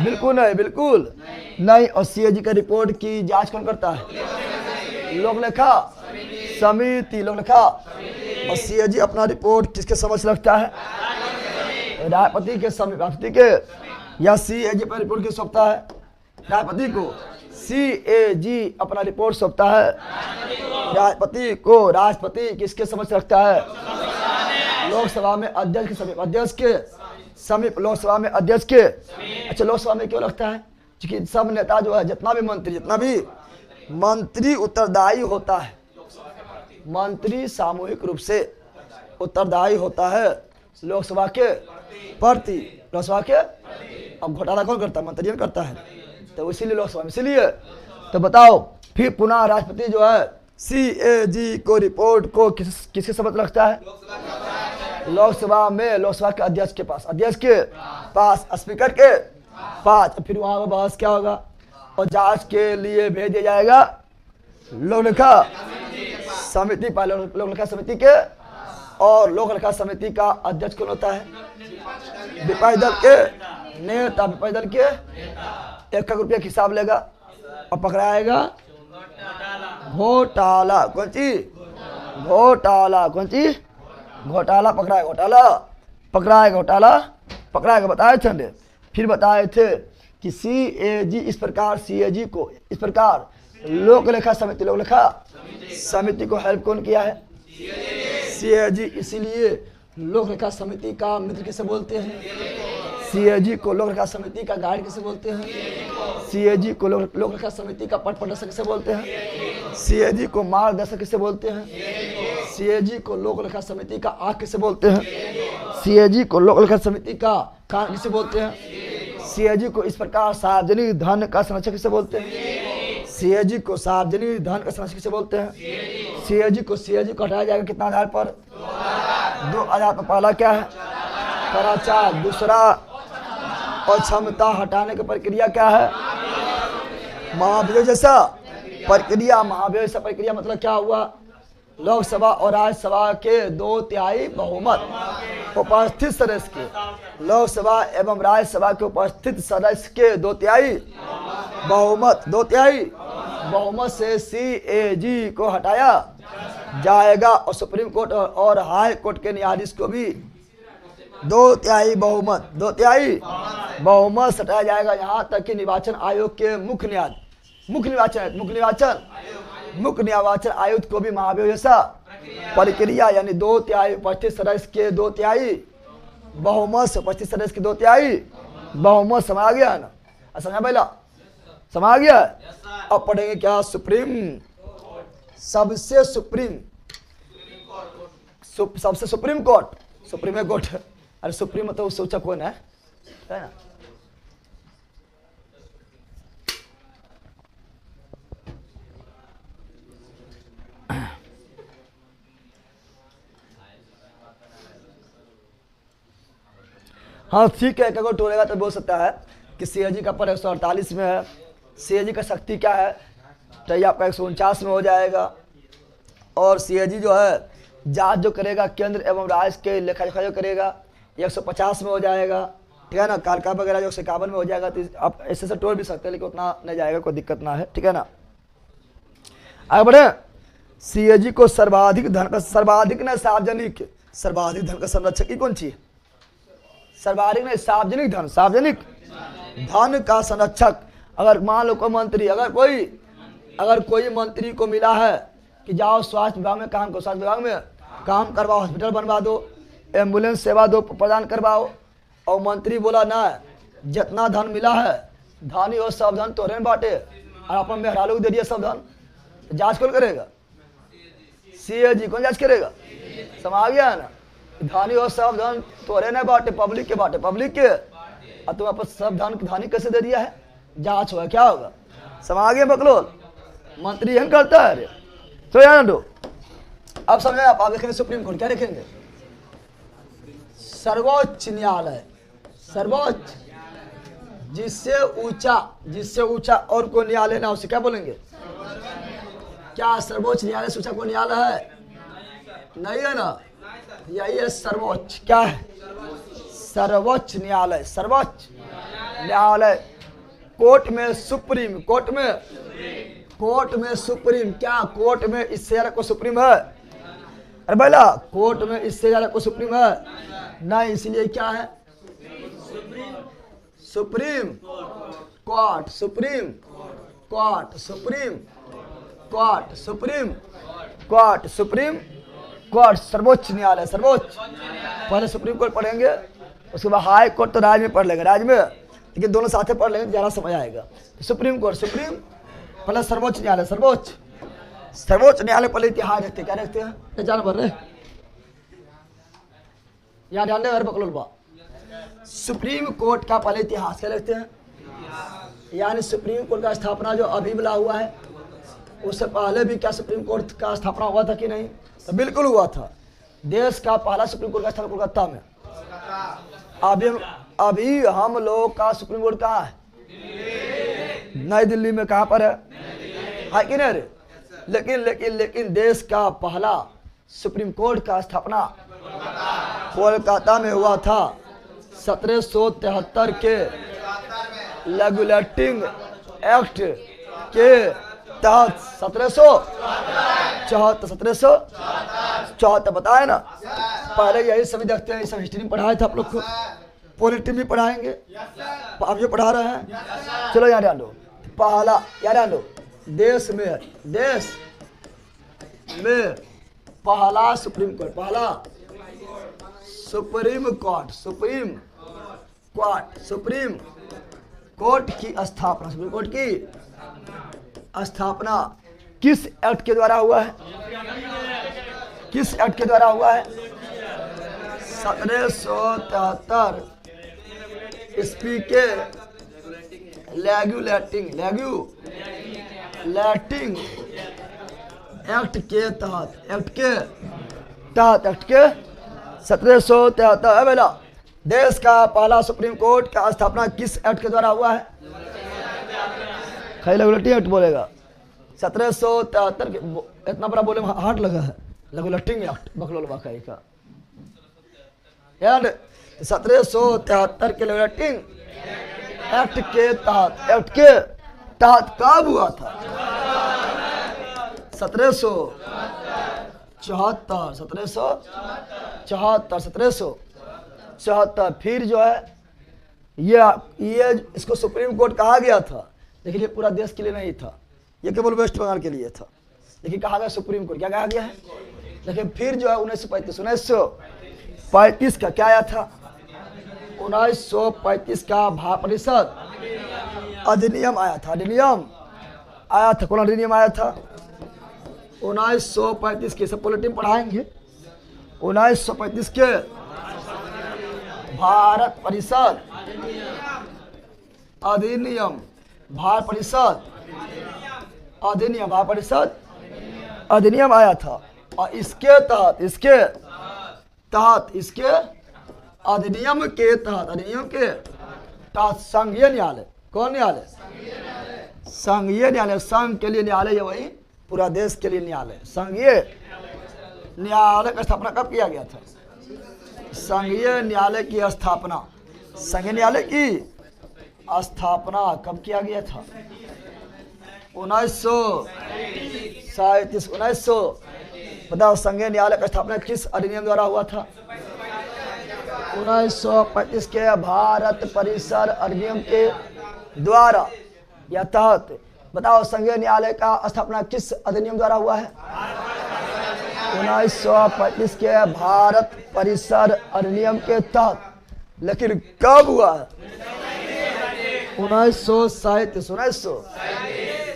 बिल्कुल नहीं। और सीएजी का रिपोर्ट की जांच कौन करता है? लोक लेखा समिति। और सीएजी अपना रिपोर्ट किसके समक्ष रखता है? राष्ट्रपति के या सीएजी पर रिपोर्ट किस सौंपता है? राष्ट्रपति को। सीएजी अपना रिपोर्ट सौंपता है राष्ट्रपति को। राष्ट्रपति किसके समक्ष रखता है? लोकसभा में अध्यक्ष के समीप। लोकसभा में अध्यक्ष के। अच्छा, लोकसभा में क्यों रखता है? क्योंकि सब नेता जो है, जितना भी मंत्री उत्तरदायी होता है। मंत्री सामूहिक रूप से उत्तरदायी होता है लोकसभा के प्रति। अब घोटाला कौन करता है? मंत्री करता है। तो इसीलिए लोकसभा में। इसीलिए तो बताओ फिर पुनः राष्ट्रपति जो है सीएजी को रिपोर्ट को किसके समक्ष रखता है? लोकसभा में। लोकसभा के अध्यक्ष के पास, स्पीकर के पास। फिर वहां पर बहस क्या होगा और जांच के लिए भेज दिया जाएगा लोक लेखा समिति। पहले लोक लेखा समिति के। और लोक लेखा समिति का अध्यक्ष कौन होता है? विपक्षी दल के नेता। विपक्षी दल के 1 लाख रुपया हिसाब लेगा और पकड़ाएगा घोटाला। कौन चीज? घोटाला पकड़ाएगा। बताए थे, फिर बताए थे कि सीएजी इस प्रकार लोक लेखा समिति को हेल्प कौन किया है? सीएजी। इसीलिए लोक लेखा समिति का मित्र किसे बोलते हैं? सीएजी को लोक लेखा समिति का गाइड किसे बोलते हैं? सीएजी को लोक लेखा समिति का पथ प्रदर्शक किसे बोलते हैं? सीएजी को मार्गदर्शक किसे बोलते हैं? सीएजी को लोक लेखा समिति का आंख किसे बोलते हैं? सीएजी को लोक लेखा समिति का कान किसे बोलते हैं? सीएजी को इस प्रकार सार्वजनिक धन का संरक्षक किसे बोलते हैं? सीएजी को सार्वजनिक धन का संरक्षक किसे बोलते हैं? सीएजी को हटाया जाएगा कितना आधार पर? 2 आधार पर। पहला क्या है? कराचार। दूसरा और क्षमता हटाने की प्रक्रिया क्या है? महाभियोग जैसा प्रक्रिया। महाभियोग जैसा प्रक्रिया मतलब क्या हुआ? लोकसभा और राज्यसभा के 2/3 बहुमत उपस्थित सदस्य के, लोकसभा एवं राज्यसभा के उपस्थित सदस्य के 2/3 बहुमत, 2/3 बहुमत से CAG को हटाया जाएगा और सुप्रीम कोर्ट और हाई कोर्ट के न्यायाधीश को भी 2/3 बहुमत, 2/3 बहुमत से हटाया जाएगा। यहाँ तक कि निर्वाचन आयोग के मुख्य निर्वाचन आयुक्त को भी महाभियोग जैसा प्रक्रिया यानी 2/3 उपस्थित सदस्य के 2/3 बहुमत से उपस्थित सदस्य के 2/3 बहुमत समा गया है ना? समझा पहला? समा गया। अब पढ़ेंगे क्या? सुप्रीम, सबसे सुप्रीम कोर्ट, सुप्रीम कोर्ट। अरे सुप्रीम मतलब उससे ऊंचा कौन है ना? हाँ ठीक है, अगर टोलेगा तो बोल सकता है कि CAG का पर 148 में है। CAG का शक्ति क्या है? तो ये आपका 149 में हो जाएगा। और CAG जो है जांच जो करेगा केंद्र एवं राज्य के लेखा जोखा जो करेगा 150 में हो जाएगा। ठीक है ना? कार्यकाल वगैरह जो 51 में हो जाएगा। तो आप ऐसे से टोल भी सकते हैं, लेकिन उतना नहीं जाएगा, कोई दिक्कत ना है। ठीक है ना? आगे बढ़े। CAG को सर्वाधिक धन का, सर्वाधिक ना सार्वजनिक, सर्वाधिक धन का संरक्षक की कौन सी? सर्वाधिक नहीं, सार्वजनिक धन, सार्वजनिक धन का संरक्षक। अगर मान लो कोई मंत्री, अगर कोई मंत्री को मिला है कि जाओ स्वास्थ्य विभाग में काम करो, स्वास्थ्य विभाग में काम करवाओ, हॉस्पिटल बनवा दो, एम्बुलेंस सेवा दो, प्रदान करवाओ, और मंत्री बोला ना जितना धन मिला है धानी और सब धन तोरे में बांटे और अपन मेहरालू को दे दिया सब धन, तो जांच कौन करेगा? CAG। कौन जांच करेगा? समा गया है ना? धानी और सब धन तोरे नहीं बांटे, पब्लिक के बांटे, पब्लिक के, और तुम अपन सब धन धानी कैसे दे दिया है? जांच होगा, क्या होगा? समा गया बकलोल। मंत्री यही करता है। अरे तो यार दो अब समझे आप देखेंगे सुप्रीम कोर्ट क्या देखेंगे? सर्वोच्च न्यायालय, सर्वोच्च, जिससे ऊंचा और कोई न्यायालय ना उसे क्या बोलेंगे? क्या सर्वोच्च न्यायालय से ऊंचा कोई न्यायालय है? नहीं है ना? यही है सर्वोच्च। क्या है? सर्वोच्च न्यायालय, सर्वोच्च न्यायालय। कोर्ट में सुप्रीम, कोर्ट में सुप्रीम, क्या कोर्ट में इससे ज्यादा को सुप्रीम है? अरे भैया कोर्ट में इससे ज्यादा को सुप्रीम है नहीं, इसलिए क्या है? Supreme court, supreme court, supreme court, supreme court, supreme court, सर्वोच्च न्यायालय, सर्वोच्च। पहले सुप्रीम कोर्ट पढ़ेंगे, उसके बाद हाई कोर्ट तो राज्य में पढ़ लेंगे, राज्य में, लेकिन दोनों साथ पढ़ लेंगे, ज़्यादा समझ आएगा। सुप्रीम कोर्ट, सुप्रीम, पहले सर्वोच्च न्यायालय, सर्वोच्च न्यायालय पहले इतिहास रखते क्या रखते हैं? जान भर रहे यहाँ ध्यान दे बकलोल। सुप्रीम कोर्ट का पहले इतिहास क्या रखते हैं? यानी सुप्रीम कोर्ट का स्थापना जो अभी मिला हुआ है, उससे पहले भी क्या सुप्रीम कोर्ट का स्थापना हुआ था कि नहीं? तो बिल्कुल हुआ था। देश का पहला सुप्रीम कोर्ट का स्थापना कोलकाता में। अभी हम लोग का सुप्रीम कोर्ट कहाँ है? नई दिल्ली में। कहाँ पर है कि नहीं? लेकिन देश का पहला सुप्रीम कोर्ट का स्थापना कोलकाता में हुआ था 1773 के रेगुलेटिंग एक्ट के तहत। 1774 बताया ना? पहले यही सभी देखते हैं, सब हिस्ट्री में पढ़ाया था आप लोग को, पॉलिटी में पढ़ाएंगे, आप जो पढ़ा रहे हैं। चलो याद डालो, पहला याद डालो, देश में पहला सुप्रीम कोर्ट, पहला सुप्रीम कोर्ट, सुप्रीम कोर्ट की स्थापना, सुप्रीम कोर्ट की स्थापना किस एक्ट के द्वारा हुआ है? किस एक्ट के द्वारा हुआ है? 1773 ईस्वी के रेगुलेटिंग एक्ट के तहत, 1773 बेला देश का पहला सुप्रीम कोर्ट का स्थापना किस एक्ट के द्वारा हुआ है? रेगुलेटिंग एक्ट बोलेगा 1773 के। इतना बड़ा बोले हार्ट लगा है। रेगुलेटिंग एक्ट बकलोल वाकई का याद 1773 के रेगुलेटिंग एक्ट के तहत कब हुआ था? 1774 फिर जो है ये इसको सुप्रीम कोर्ट कहा गया था, लेकिन ये पूरा देश के लिए नहीं था, ये केवल वेस्ट बंगाल के लिए था। लेकिन कहा गया सुप्रीम कोर्ट, क्या कहा गया है? लेकिन फिर जो है 1935 का क्या आया था? 1935 का भारत परिषद अधिनियम आया था। कौन अधिनियम आया था? 1935 के, सब पॉलिटी में पढ़ाएंगे। 1935 के भारत परिषद अधिनियम, भारत परिषद अधिनियम आया था। और इसके अधिनियम के तहत संघीय न्यायालय, कौन न्यायालय? संघीय न्यायालय। संघ के लिए न्यायालय है, वही पूरा देश के लिए न्यायालय। संघीय न्यायालय का स्थापना कब किया गया था? संघीय न्यायालय की स्थापना कब किया गया था? 1937। बताओ संघीय न्यायालय का स्थापना किस अधिनियम द्वारा हुआ था? 1935 के भारत परिषद अधिनियम के द्वारा या तहत। बताओ संघीय न्यायालय का स्थापना किस अधिनियम द्वारा हुआ है? 1935 के भारत परिषद अधिनियम के तहत। लेकिन कब हुआ है? 1937।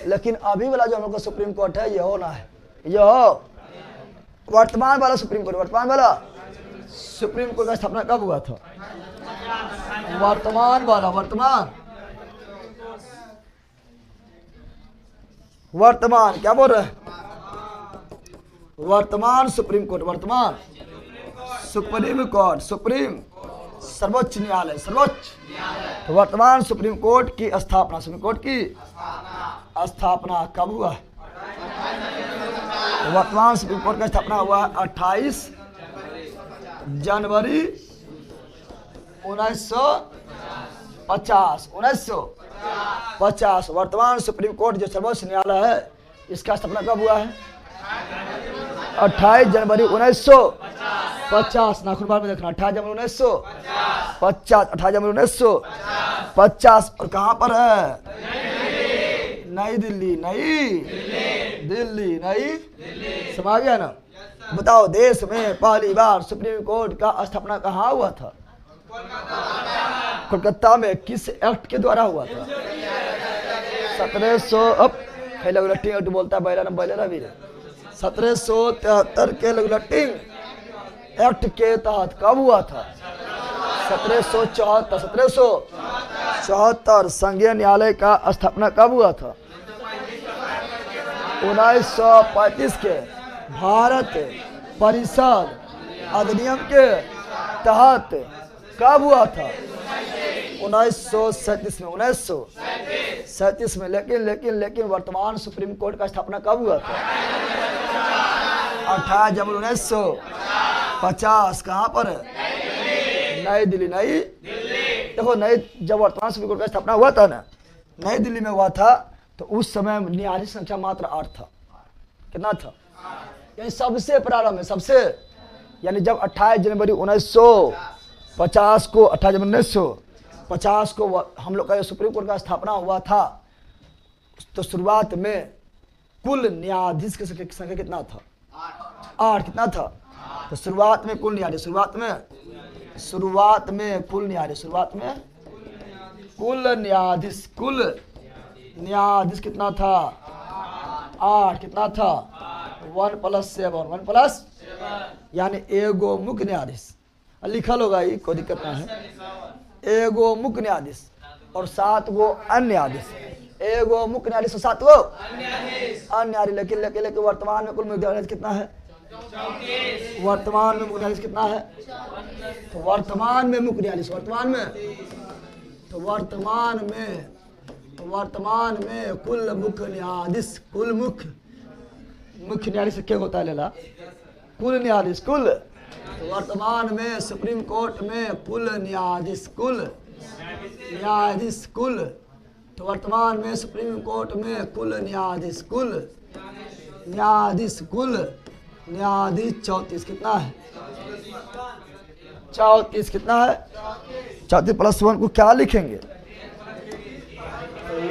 लेकिन अभी वाला जो हम लोग का सुप्रीम कोर्ट है, यह होना है, यह वर्तमान वाला सुप्रीम कोर्ट का स्थापना कब हुआ था? वर्तमान क्या बोल रहे हैं? वर्तमान सुप्रीम कोर्ट, सुप्रीम सर्वोच्च न्यायालय, तो वर्तमान सुप्रीम कोर्ट की स्थापना कब हुआ है? वर्तमान सुप्रीम कोर्ट का स्थापना हुआ 28 जनवरी 1950। वर्तमान सुप्रीम कोर्ट जो सर्वोच्च न्यायालय है, इसका स्थापना कब हुआ है? 28 जनवरी 1950। नाखून बार में देखना, 28 जनवरी 1950। और कहाँ पर है? नई दिल्ली। समझ गया ना? बताओ देश में पहली बार सुप्रीम कोर्ट का स्थापना कहाँ हुआ था? कोलकाता में। किस एक्ट के द्वारा हुआ था? 1700 बोलता है 1773 के रेगुलेटिंग एक्ट के तहत कब हुआ था? 1774। संघीय न्यायालय का स्थापना कब हुआ था? 1935 के भारत परिषद अधिनियम के तहत कब हुआ था? 1937 में। लेकिन वर्तमान सुप्रीम कोर्ट का स्थापना कब हुआ था? 28 जनवरी 1950। कहाँ पर? नई दिल्ली। देखो जब वर्तमान सुप्रीम कोर्ट का स्थापना हुआ था ना, नई दिल्ली में हुआ था, तो उस समय न्यायाधीश संख्या मात्र 8 था। कितना था? यानी सबसे प्रारंभ में यानी जब 28 जनवरी 1950 को 28 जनवरी 1950 को हम लोग का सुप्रीम कोर्ट का स्थापना हुआ था, तो शुरुआत में कुल न्यायाधीश की संख्या कितना था? 8। कितना था? तो शुरुआत में कुल न्यायाधीश कितना था? 8। कितना था? 1+7 यानी एगो मुख्य न्यायाधीश। लिखल होगा, ये कोई दिक्कत ना है। एगो मुख्य न्यायाधीश और 7 गो अन्य न्यायाधीश। एगो मुख्य न्यायाधीश और 7 गो अन्य न्यायाधीश। लेकिन वर्तमान में कुल न्यायाधीश कितना है? वर्तमान में मुख्य न्यायाधीश कितना है? तो वर्तमान में मुख्य न्यायाधीश, वर्तमान में कुल मुख्य न्यायाधीश, कुल मुख्य न्यायाधीश क्या होता है लेला? कुल न्यायाधीश, कुल। तो वर्तमान में सुप्रीम कोर्ट में कुल न्यायाधीश, कुल। तो वर्तमान में सुप्रीम कोर्ट में कुल न्यायाधीश, न्यायाधीश 34 कितना है? 34 कितना है? 34 प्लस 1 को क्या लिखेंगे?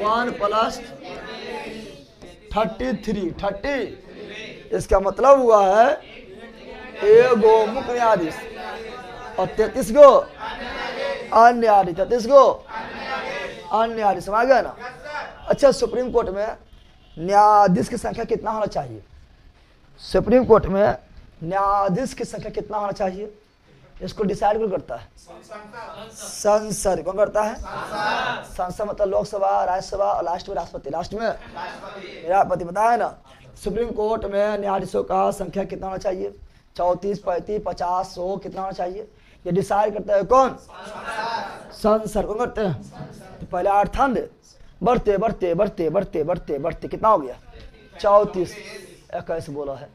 1 प्लस 33, 30। इसका मतलब हुआ है एगो मुख्य न्यायाधीश और 33 गो अन्य न्यायाधीश, 33 गो अन्य न्यायाधीश। समझ गया ना? अच्छा, सुप्रीम कोर्ट में न्यायाधीश की संख्या कितना होना चाहिए? सुप्रीम कोर्ट में न्यायाधीश की संख्या कितना होना चाहिए? इसको डिसाइड कौन करता है? संसद। कौन करता है? संसद मतलब लोकसभा, राज्यसभा और लास्ट में राष्ट्रपति। लास्ट में राष्ट्रपति। बताया ना? सुप्रीम कोर्ट में न्यायाधीशों का संख्या कितना होना चाहिए? 34, 35, 50, 100 कितना होना चाहिए? ये डिसाइड करता है कौन? संसद। कौन करते हैं? तो पहले 8 था, बढ़ते कितना हो गया? 34। कैसे बोला है?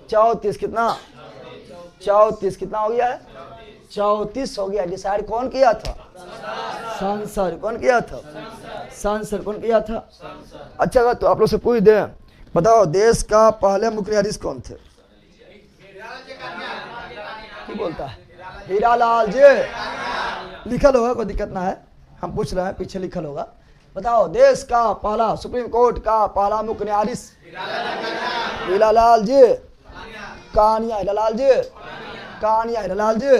34 कितना? 34 कितना हो गया है? 34 हो गया। डिसाइड कौन किया था? संसद। कौन किया था? संसद। कौन किया था? अच्छा, तो आप लोग से पूछ दे, बताओ देश का पहले मुख्य न्यायाधीश कौन थे? क्या बोलता है? हीरालाल जी। लिखल होगा, कोई दिक्कत ना है, हम पूछ रहे हैं, पीछे लिखल होगा। बताओ देश का पहला, सुप्रीम कोर्ट का पहला मुख्य न्यायाधीश हीरालाल जी। कहानिया हीरालाल जी, कहानिया हीरालाल जी।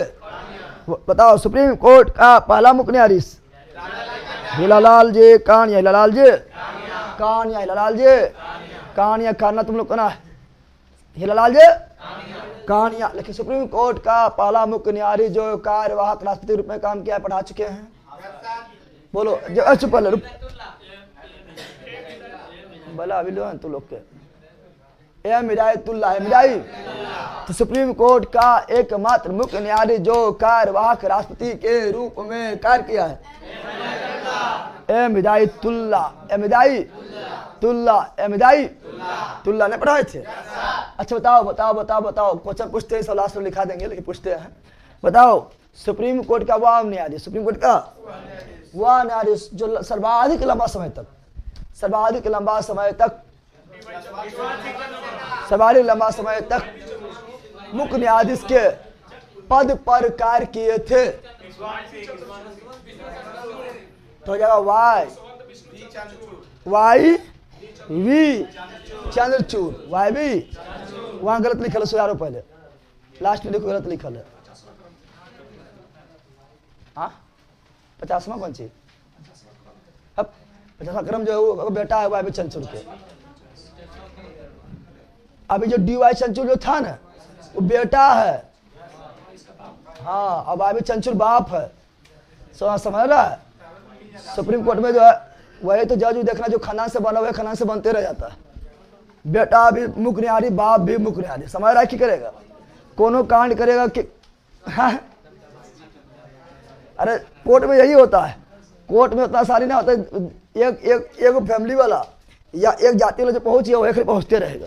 बताओ सुप्रीम कोर्ट का पहला मुख्य न्यायाधीश हीरालाल जी। कहानिया हीरालाल जी, कहानिया हीरालाल जी। कहानिया खाना तुम लोग का ना है? हीरालाल जी कहानिया। लेकिन सुप्रीम कोर्ट का पहला मुख्य न्यायाधीश जो कार्यवाहक राष्ट्रपति रूप में काम किया, पढ़ा चुके हैं? बोलो जो चुप बोला अभी लो तू लोग के मिराई। तो सुप्रीम कोर्ट का एकमात्र मुख्य न्यायाधीश जो कार्यवाहक राष्ट्रपति के रूप में कार्य किया है, तुल्ला ने पढ़ाए थे। अच्छा बताओ क्वेश्चन पूछते हैं, सब लास्ट में लिखा देंगे लेकिन पूछते हैं। बताओ सुप्रीम कोर्ट का वह न्यायाधीश, सुप्रीम कोर्ट का वह न्यायाधीश जो सर्वाधिक लंबा समय तक मुख्य न्यायाधीश के पद पर कार्य किए थे, तो हो जाएगा Y V Chandrachud. Y V वहां गलत लिखल है, सुधारो पहले, लास्ट में देखो गलत लिखल है। हाँ 50वां कौन सी? अब 50वां क्रम जो है वो बेटा है वाई वी चंद्रचूड़ के। अभी जो डी वाई चंद्रचूड़ जो था ना वो बेटा है। हाँ, अब वाई वी चंद्रचूड़ बाप है। समझ रहा है? सुप्रीम कोर्ट में जो है वही तो जज देखना जो खानदान से बना हुआ है, खानदान से बनते रह जाता है। बेटा भी मुख्य न्यायाधीश, बाप भी मुख्य न्यायाधीश। समझ रहा है? क्या करेगा? कोनो कांड करेगा कि हाँ? अरे कोर्ट में यही होता है। कोर्ट में उतना सारी ना होता है, एक फैमिली वाला या एक जाति वाला जो पहुंची है वो एक पहुंचते रहेगा,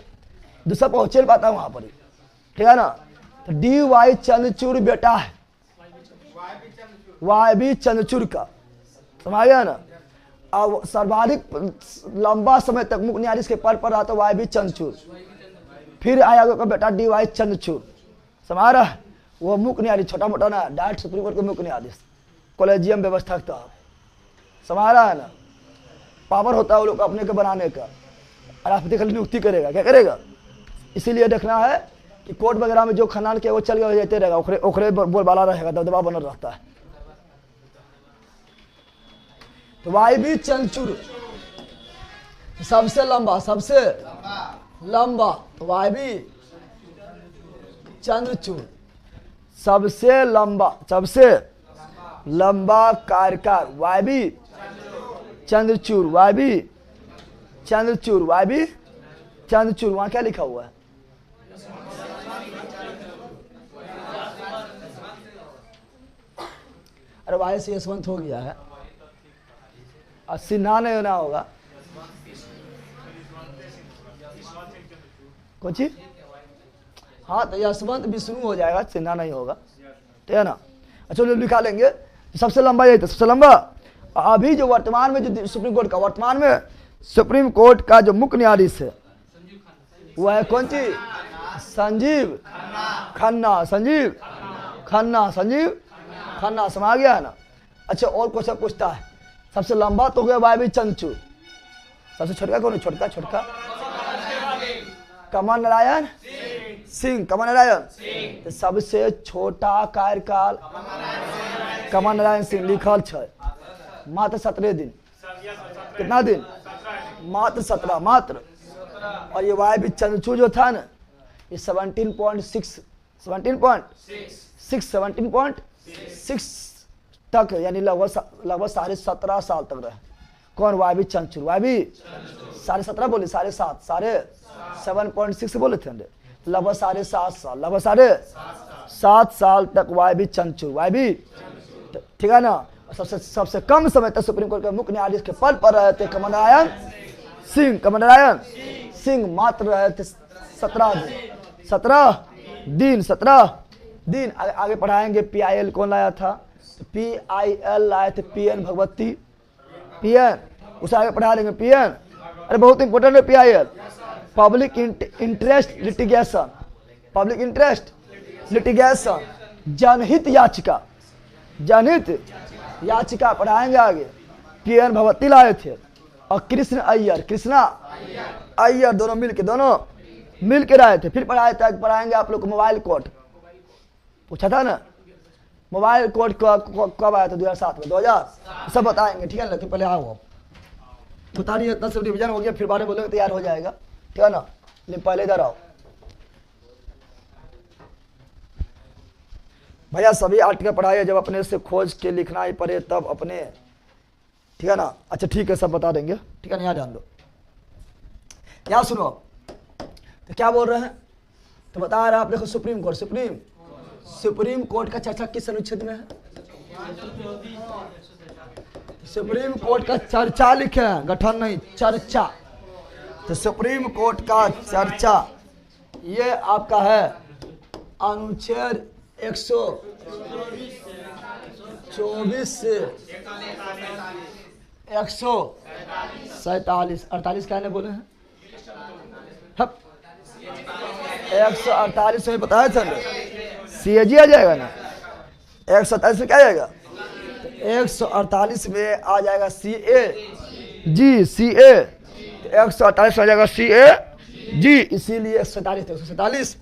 दूसरा पहुंचे नहीं पाता वहां पर। ठीक है ना? तो डी वाई चंद्रचूड़ बेटा है वाई बी चंद्रचूड़ का। समझ गया ना? अब सर्वाधिक लंबा समय तक मुख्य न्यायाधीश के पद पर रहा तो वाई बी चंद्रचूड़, फिर आया का बेटा डी वाई चंद्रचूड़। समझ रहा है? वो मुख्य न्यायाधीश छोटा मोटा ना, डायरेक्ट सुप्रीम कोर्ट के मुख्य न्यायाधीश, कॉलेजियम व्यवस्था का। समझ रहा है ना? पावर होता है वो लोग अपने को बनाने का। राष्ट्रपति खाली नियुक्ति करेगा, क्या करेगा? इसीलिए देखना है कि कोर्ट वगैरह में जो खानदान के वो चल गया जाते रहेगा, ओखरे बोलबाला रहेगा, दबदबा बना रहता है। तो वाई बी चंद्रचूड़ सबसे लंबा तो वाई बी चंद्रचूड़ सबसे लंबा कार्यकाल वाई बी चंद्रचूड़। वहां क्या लिखा हुआ है? अरे वाई से यशवंत हो गया है, 80 ना नहीं होना होगा। कुछ हाँ तो यशवंत विष्णु हो जाएगा, सिन्हा नहीं होगा, ठीक है ना। अच्छा लिखा लेंगे। सबसे लंबा यही था, सबसे लंबा। अभी जो वर्तमान में जो सुप्रीम कोर्ट का, वर्तमान में सुप्रीम कोर्ट का जो मुख्य न्यायाधीश है वो है कौन सी? संजीव खन्ना। संजीव खन्ना, संजीव खन्ना, समझ गया है ना। अच्छा और क्वेश्चन पूछता है, सबसे लंबा तो गया वाई चंचू, सबसे छोटका कौन है? छोटका छोटका कमल नारायण सिंह, कमल नारायण। सबसे छोटा कार्यकाल कमल नारायण सिंह लिखल है मात्र 17 दिन। कितना दिन? मात्र 17, मात्र। और ये वाई भी चंचू जो था ना, ये 17.6 तक, यानी लगभग 17.5 साल तक रहे। कौन? वाई भी चंचू। वाई भी 17.5 बोले, 7.5, 7.6 बोले थे, लगभग 7.5 साल, लगभग 7.5 साल तक वाई भी चंचू, वाई भी, ठीक है ना। सबसे कम समय तक सुप्रीम कोर्ट के मुख्य न्यायाधीश के पद पर रहे थे कमल नारायण सिंह। कमल नारायण सिंह मात्र रहे थे 17 दिन। आगे पढ़ाएंगे। PIL कौन लाया था? PIL लाए थे PN भगवती, PN, उसे आगे पढ़ा लेंगे। PN अरे बहुत इंपॉर्टेंट है PIL, public interest litigation, public interest litigation, जनहित याचिका, जनहित याचिका पढ़ाएंगे आगे। PN भगवती लाए थे और कृष्णा अय्यर दोनों मिलके लाए थे। फिर पढ़ाएंगे आप लोग को मोबाइल कोर्ट, पूछा था ना मोबाइल कोर्ट कब आया था? 2007 में, 2000, सब बताएंगे, ठीक है ना। लेकिन पहले आओ बता रही है, इतना सब रिविजन हो गया, फिर बारे बोलोगे तैयार हो जाएगा, ठीक है ना। लेकिन पहले इधर आओ भैया, सभी आर्टिकल पढ़ाइए, जब अपने से खोज के लिखना ही पड़े तब अपने, ठीक है ना। अच्छा ठीक है, सब बता देंगे, ठीक है ना। यहाँ ध्यान दो, यहाँ सुनो। तो क्या बोल रहे हैं? तो बता रहे हैं आप देखो, सुप्रीम कोर्ट, सुप्रीम कोर्ट का चर्चा किस अनुच्छेद में है? सुप्रीम कोर्ट का चर्चा लिखे हैं, गठन नहीं, चर्चा। तो सुप्रीम कोर्ट का चर्चा ये आपका है अनुच्छेद 124 से 147, 48 कहने बोले हैं, 148 में बताया था ना, CAG आ जाएगा ना। 147 में क्या आएगा? 148 में आ जाएगा CAG, 148 आ जाएगा CAG, इसीलिए 147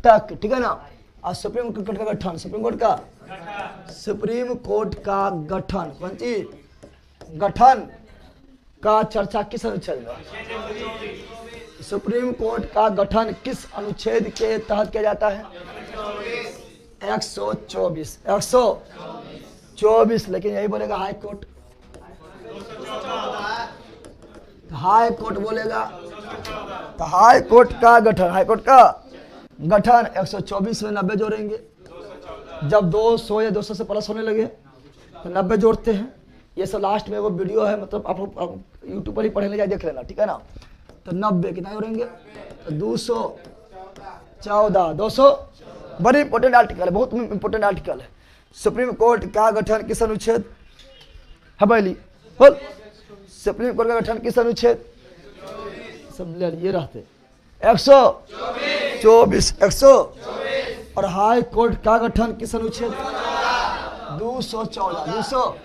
तक, ठीक है ना। और सुप्रीम कोर्ट का गठन, सुप्रीम कोर्ट का गठन, कौन सी गठन का चर्चा किस अनुच्छेद में? सुप्रीम कोर्ट का गठन किस अनुच्छेद के तहत किया जाता है? 124, लेकिन यही बोलेगा हाई कोर्ट, हाई कोर्ट बोलेगा। तो हाई कोर्ट का गठन, हाई कोर्ट का गठन 124 में 90 जोड़ेंगे। जब 200 या 200 से प्लस होने लगे तो 90 जोड़ते हैं। ये सब लास्ट में वो वीडियो है, मतलब आप यूट्यूब पर ही पढ़ने जाए, देख लेना, ठीक है ना। तो 90 कितना जोड़ेंगे? तो 214, 200, बड़ी इंपॉर्टेंट आर्टिकल है, बहुत इंपॉर्टेंट आर्टिकल है। सुप्रीम कोर्ट का गठन किस अनुच्छेद? हवेली बोल, सुप्रीम कोर्ट का गठन किस अनुच्छेद? सब ये रहते 124, 100। और हाई कोर्ट का गठन किस अनुच्छेद? 214, 200।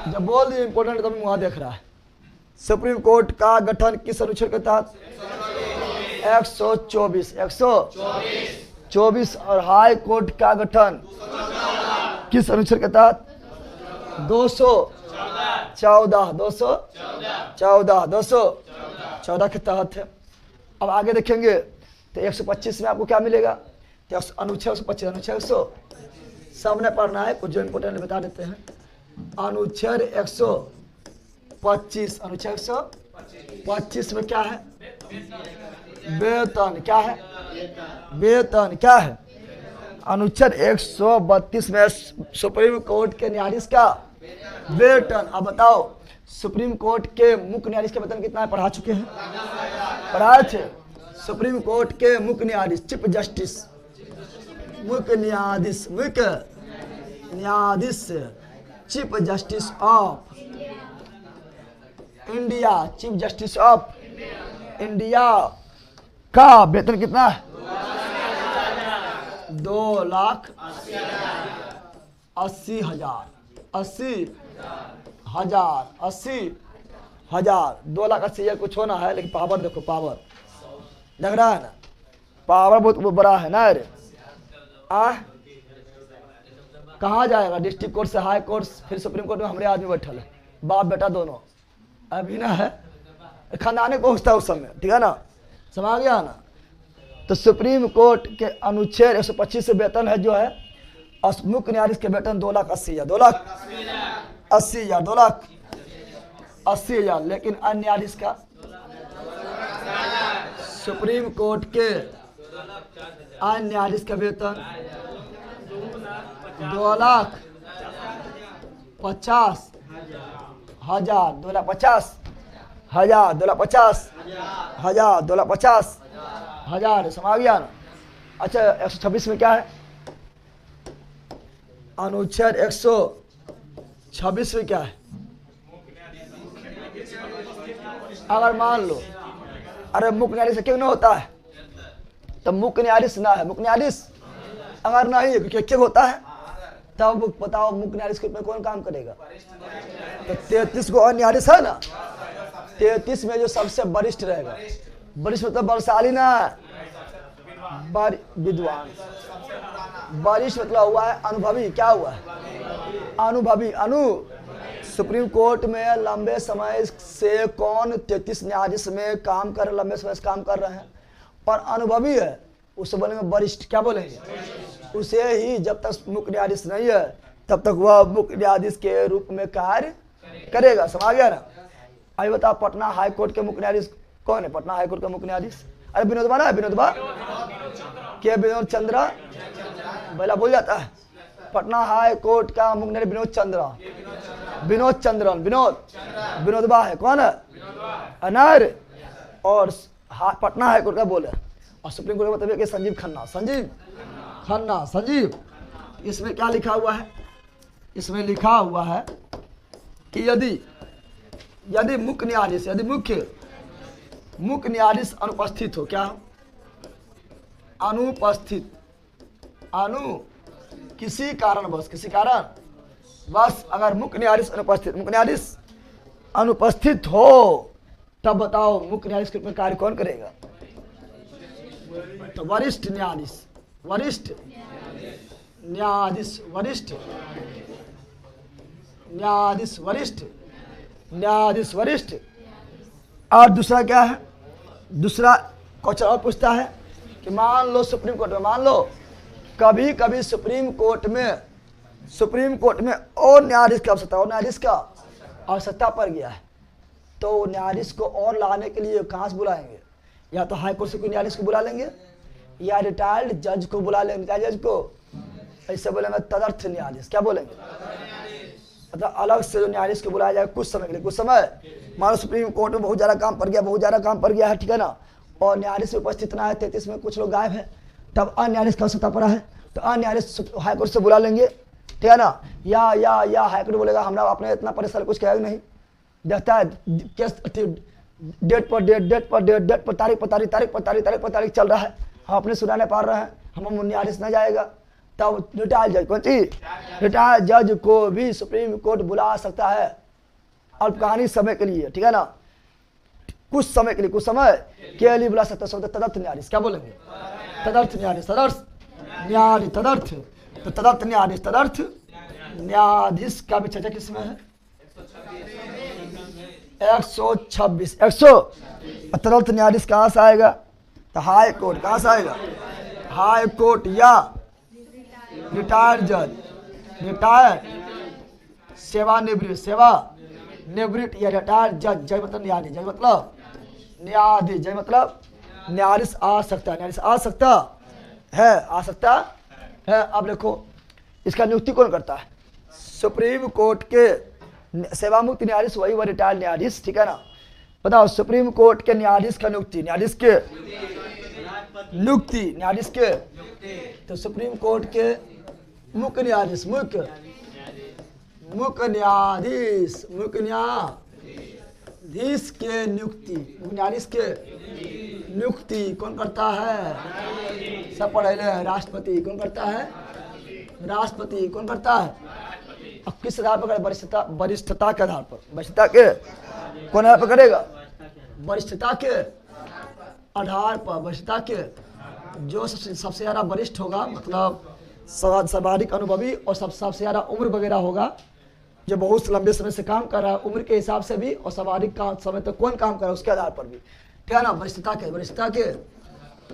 जब बोल दिए इंपॉर्टेंट तब वहां देख रहा है। सुप्रीम कोर्ट का गठन किस अनुच्छेद के तहत? 124, 124। और हाई कोर्ट का गठन किस अनुच्छेद के तहत? 214, 214 के तहत है। अब आगे देखेंगे तो 125 में आपको क्या मिलेगा? तो अनुच्छेद 125, अनुच्छेद 100 सामने पढ़ना है, कुछ जो इंपोर्टेंट बता देते हैं। अनुच्छेद 125, अनुच्छेद 125 में क्या है? वेतन, क्या है? वेतन क्या है? अनुच्छेद 132 में सुप्रीम कोर्ट के न्यायाधीश का वेतन। अब बताओ सुप्रीम कोर्ट के मुख्य न्यायाधीश का वेतन कितना है? पढ़ा चुके हैं, पढ़ाए थे। सुप्रीम कोर्ट के मुख्य न्यायाधीश, चीफ जस्टिस, मुख्य न्यायाधीश, chief justice of India, chief justice of India का वेतन कितना है? 2,80,000, 80,000, 2,80,000 कुछ होना है, लेकिन पावर देखो, पावर लग रहा है ना, पावर बहुत बड़ा है ना रे। कहाँ जाएगा? डिस्ट्रिक्ट कोर्ट से हाई कोर्ट, फिर सुप्रीम कोर्ट में हमारे आदमी बैठल है, बाप बेटा दोनों अभी ना है, खानदाने पहुंचता है उस समय, ठीक है ना, समझ गया ना। तो सुप्रीम कोर्ट के अनुच्छेद 125 से वेतन है जो है, मुख्य न्यायाधीश के वेतन 2,80,000, 2,80,000, 2,80,000। लेकिन अन्य न्यायाधीश का, सुप्रीम कोर्ट के अन्य न्यायाधीश का वेतन 2,50,000, 2,50,000, समझ गया ना। अच्छा 126 में क्या है? अनुच्छेद 126 में क्या है? अगर मान लो, अरे मुख्य न्यायाधीश क्यों ना होता है? तो मुख्य न्यायाधीश ना है, मुख्य न्यायाधीश अगर नहीं क्यों होता है, तब बताओ मुख्य न्यायाधीश के ऊपर कौन काम करेगा? तो 33 को और न्यायाधीश है ना, 33 में जो सबसे वरिष्ठ रहेगा, वरिष्ठ मतलब बलशाली ना, विद्वान, वरिष्ठ मतलब हुआ है अनुभवी। क्या हुआ है? अनुभवी। सुप्रीम कोर्ट में लंबे समय से कौन 33 न्यायाधीश में काम कर, लंबे समय से काम कर रहे हैं और अनुभवी है, उसे बोलेंगे वरिष्ठ। क्या बोलेंगे? उसे ही जब तक मुख्य न्यायाधीश नहीं है तब तक वह मुख्य न्यायाधीश के रूप में कार्य करेगा, समझ गया ना। अभी बताओ पटना हाई कोर्ट के मुख्य न्यायाधीश कौन है? पटना हाई कोर्ट का मुख्य न्यायाधीश, अरे विनोदबा ना है, विनोदबा के विनोद चंद्रा, पहला बोल जाता है। पटना हाई कोर्ट का मुख्य न्यायाधीश विनोदबा है। कौन है? अनार। और पटना हाई कोर्ट का बोले, और सुप्रीम कोर्ट का मतलब कि संजीव खन्ना। इसमें क्या लिखा हुआ है? इसमें लिखा हुआ है कि यदि मुख्य न्यायाधीश, मुख्य न्यायाधीश अनुपस्थित हो, क्या अनुपस्थित, किसी कारणवश अगर मुख्य न्यायाधीश अनुपस्थित हो, तब बताओ मुख्य न्यायाधीश के रूप में कार्य कौन करेगा? तो वरिष्ठ न्यायाधीश। और दूसरा क्या है? दूसरा क्वेश्चन और पूछता है कि मान लो सुप्रीम कोर्ट में, मान लो कभी कभी सुप्रीम कोर्ट में और न्यायाधीश की आवश्यकता, और न्यायाधीश का आवश्यकता पड़ गया है, तो न्यायाधीश को और लाने के लिए कहाँ से बुलाएंगे? या तो हाई कोर्ट से कोई न्यायाधीश को बुला लेंगे, या रिटायर्ड जज को बुला लेंगे, रिटायर्ड जज को, ऐसे बोलेंगे तदर्थ न्यायाधीश। क्या बोलेंगे? मतलब अलग से जो न्यायाधीश को बुलाया जाए कुछ समय के लिए, कुछ समय, मान सुप्रीम कोर्ट में बहुत ज़्यादा काम पड़ गया है, ठीक है ना, और न्यायाधीश उपस्थित ना है, 33 में कुछ लोग गायब है, तब अन्य न्यायाधीश की आवश्यकता पड़ा है, तो अन्य न्यायाधीश हाई कोर्ट से बुला लेंगे, ठीक है ना। या हाई कोर्ट बोलेगा हमरा अपने इतना परेशान कुछ कहेगा नहीं, देखता है केस डेट पर तारीख चल रहा है, हम अपने सुनाने पा रहे हैं, हम न्यायाधीश न जाएगा, तब रिटायर्ड जज, कौन सी रिटायर्ड जज को भी सुप्रीम कोर्ट बुला सकता है अल्पकालीन समय के लिए, ठीक है ना, कुछ समय के लिए बुला सकता है। तदर्थ न्यायाधीश। क्या बोलेंगे? तदर्थ न्यायाधीश, तदर्थ न्यायाधीश का भी चर्चा किसमें है? 126। तदर्थ न्यायाधीश कहाँ से आएगा? तो हाई कोर्ट। कहाँ से आएगा? हाई कोर्ट या रिटायर्ड जज, सेवानिवृत्त या रिटायर्ड जज। जज मतलब न्यायाधीश, न्यायाधीश आ सकता है, न्यायाधीश आ सकता है, आ सकता है। अब देखो इसका नियुक्ति कौन करता है? सुप्रीम कोर्ट के सेवामुक्त न्यायाधीश, वही वह रिटायर्ड न्यायाधीश, ठीक है ना। बताओ सुप्रीम कोर्ट के न्यायाधीश का नियुक्ति, न्यायाधीश के नियुक्ति, न्यायाधीश के, तो सुप्रीम कोर्ट के मुख्य न्यायाधीश, मुख्य न्यायाधीश, मुख्य न्यायाधीश के नियुक्ति, मुख्य न्यायाधीश के नियुक्ति कौन करता है? सब पढ़े ले। राष्ट्रपति कौन करता है? राष्ट्रपति कौन करता है? अब किस आधार पर? वरिष्ठता के आधार पर, वरिष्ठता के कौन आधार पर करेगा? वरिष्ठता के आधार पर, वरिष्ठता के जो सबसे ज्यादा वरिष्ठ होगा, मतलब सर्वाधिक अनुभवी और सबसे ज्यादा उम्र वगैरह होगा, जो बहुत लंबे समय से काम कर रहा है, उम्र के हिसाब से भी और सर्वाधिक समय तक कौन काम कर रहा है उसके आधार पर भी, ठीक है ना। वरिष्ठता के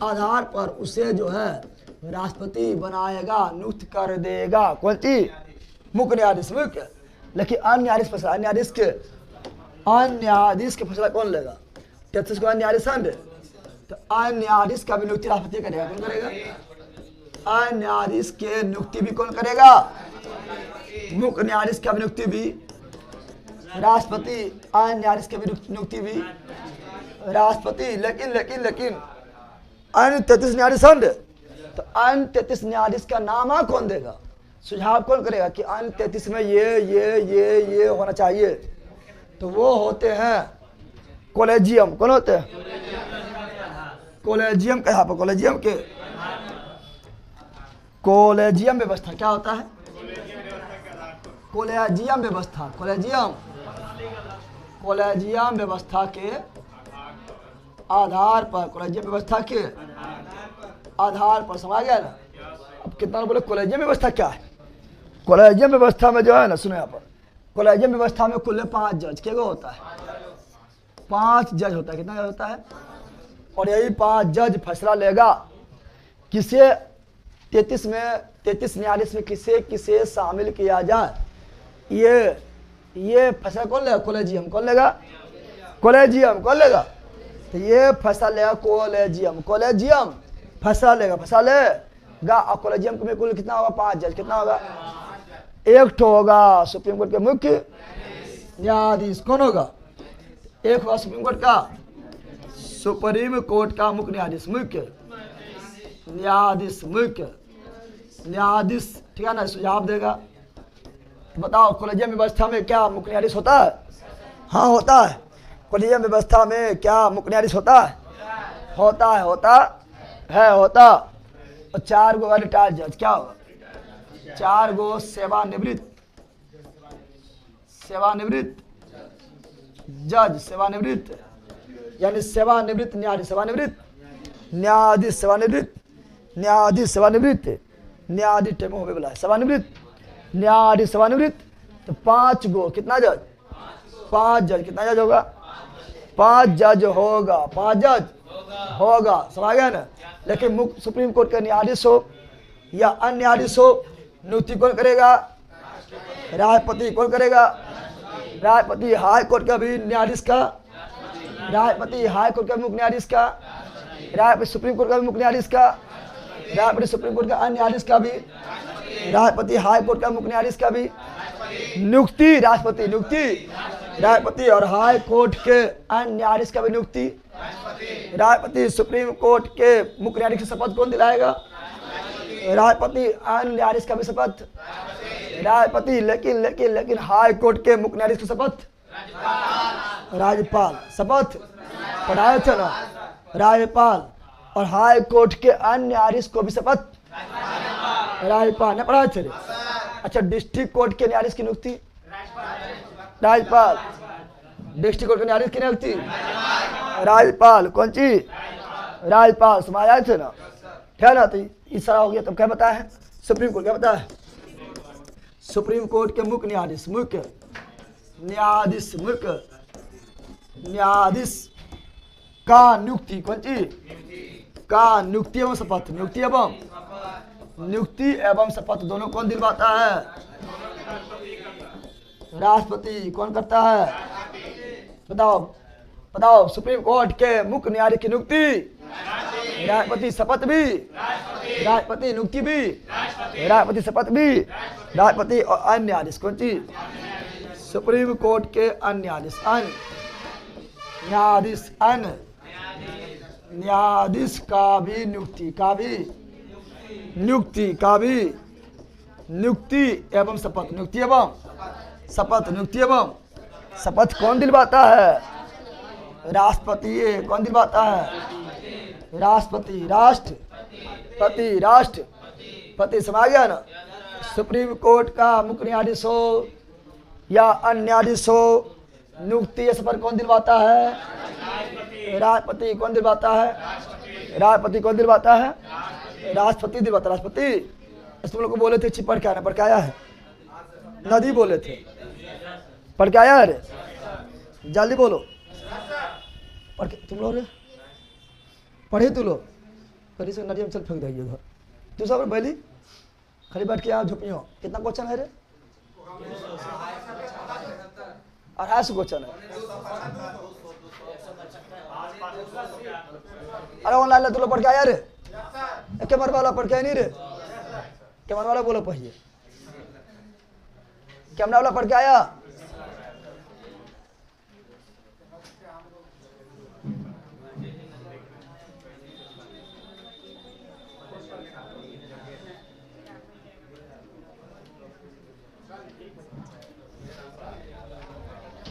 आधार पर उसे जो है राष्ट्रपति बनाएगा, नियुक्त कर देगा। कौन सी? मुख्य न्यायाधीश, मुख्य। लेकिन अन्य न्यायाधीश फैसला, न्यायाधीश के फैसला कौन लेगा? 33 को अन्य न्यायाधीश, तो अन्य न्यायाधीश का भी नियुक्ति राष्ट्रपति करेगा। कौन करेगा? अन्य न्यायाधीश के नियुक्ति भी कौन करेगा? मुख्य न्यायाधीश का नियुक्ति भी राष्ट्रपति, अन्य न्यायाधीश के भी नियुक्ति भी राष्ट्रपति। लेकिन अन्य 33 न्यायाधीश, तो अन्य 33 न्यायाधीश का नाम कौन देगा? सुझाव कौन करेगा कि अन्य 33 में ये होना चाहिए? तो वो होते हैं कॉलेजियम। कौन होते हैं? कॉलेजियम का, यहाँ पर कॉलेजियम व्यवस्था क्या होता है? कॉलेजियम व्यवस्था, कॉलेजियम व्यवस्था के आधार पर, कॉलेजियम व्यवस्था के आधार पर, समझ गया ना। अब कितना बोले कॉलेजियम व्यवस्था क्या है? कॉलेजियम व्यवस्था में जो है ना, सुनो यहाँ पर, कॉलेजियम व्यवस्था में कुल 5 जज के होता है, 5 जज होता है। कितना जज होता है? और यही 5 जज फैसला लेगा किसे 33 न्यायाधीश में किसे शामिल किया जाए। ये फैसला कौन लेगा? कॉलेजियम। कौन लेगा? कॉलेजियम। कौन लेगा? तो ये फैसला लेगा कॉलेजियम फैसला लेगा। और कॉलेजियम में कुल कितना होगा? 5 जज। कितना होगा? एक तो होगा सुप्रीम कोर्ट के मुख्य न्यायाधीश। कौन होगा? एक होगा सुप्रीम कोर्ट का मुख्य न्यायाधीश, मुख्य न्यायाधीश, ठीक है ना। सुझाव देगा। बताओ कॉलेजियम व्यवस्था में क्या मुख्य न्यायाधीश होता है? हाँ होता है। कॉलेजियम व्यवस्था में क्या मुख्य न्यायाधीश होता है? होता। और 4 गो रिटायर्ड जज क्या होगा? 4 गो सेवानिवृत्त जज, यानी सेवानिवृत्त न्यायाधीश, न्यायाधीश टेमो होवे वाला है, सेवानिवृत्त। तो 5 गो, कितना जज? 5 जज। कितना जज होगा? 5 जज होगा, समझ गया ना। लेकिन मुख्य सुप्रीम कोर्ट का न्यायाधीश हो या अन्य न्यायाधीश हो, नियुक्ति कौन करेगा? राष्ट्रपति। कौन करेगा? राष्ट्रपति। हाई कोर्ट का भी न्यायाधीश का राष्ट्रपति, हाई कोर्ट का मुख्य न्यायाधीश का राष्ट्रपति, सुप्रीम कोर्ट का भी मुख्य न्यायाधीश का राष्ट्रपति, सुप्रीम कोर्ट का अन्य न्यायाधीश का भी राष्ट्रपति, हाई कोर्ट का मुख्य न्यायाधीश का भी नियुक्ति राष्ट्रपति, और हाई कोर्ट के अन्य न्यायाधीश का भी नियुक्ति राष्ट्रपति। सुप्रीम कोर्ट के मुख्य न्यायाधीश की शपथ कौन दिलाएगा? राष्ट्रपति। अन्य न्यायाधीश का भी शपथ राष्ट्रपति। लेकिन हाई कोर्ट के मुख्य न्यायाधीश की शपथ राज्यपाल। शपथ पढ़ाया चला राज्यपाल। और हाई कोर्ट के अन्य न्यायाधीश को भी शपथ राज्यपाल ने पढ़ाया चले। अच्छा, डिस्ट्रिक्ट कोर्ट के न्यायाधीश की नियुक्ति राज्यपाल। डिस्ट्रिक्ट कोर्ट के न्यायाधीश की नियुक्ति राज्यपाल। कौन सी? राज्यपाल। समझ आए थे ना, ठीक है ना। तो इस सारा हो गया। तब क्या बताया है? सुप्रीम कोर्ट क्या बताया है? सुप्रीम कोर्ट के मुख्य न्यायाधीश का नियुक्ति, कौन सी? का नियुक्ति एवं शपथ, नियुक्ति एवं शपथ दोनों कौन दिलवाता है? राष्ट्रपति। कौन करता है? बताओ सुप्रीम कोर्ट के मुख्य न्यायाधीश की नियुक्ति राष्ट्रपति शपथ भी, राष्ट्रपति नियुक्ति भी, राष्ट्रपति शपथ भी, राष्ट्रपति और अन्य आदेश। कौन चीज? सुप्रीम कोर्ट के अन्य आदेश। अन्य न्यायाधीश, अन्य न्यायाधीश का भी नियुक्ति, का भी नियुक्ति, का भी नियुक्ति एवं शपथ, नियुक्ति एवं शपथ, नियुक्ति एवं शपथ कौन दिलवाता है? राष्ट्रपति। ये कौन दिलवाता है? राष्ट्रपति। राष्ट्रपति, राष्ट्रपति समझ गया ना? सुप्रीम कोर्ट का मुख्य न्यायाधीश हो या अन्य न्यायाधीश हो, नियुक्ति या शपथ कौन दिलवाता है? राष्ट्रपति। कौन दिलवाता है? राष्ट्रपति। कौन दिलवाता है? राष्ट्रपति दिलवाता। राष्ट्रपति। तुम लोग को बोले थे पढ़ के आना, पढ़ के आया है? नदी बोले थे, पढ़ के आया है? रे जल्दी बोलो, पढ़ के। तुम लोग पढ़े तू लोग कभी से नदी में चल फेंक देंगे उधर। तू सब पहली खाली बैठ के यहाँ झुपियो। कितना क्वेश्चन है रे? 250 क्वेश्चन है। अरे ऑनलाइन तू लोग पढ़ के आया रे? कैमरा वाला पढ़ के आया नहीं रे? कैमरा वाला बोलो पढ़िए। कैमरा वाला पढ़ के आया?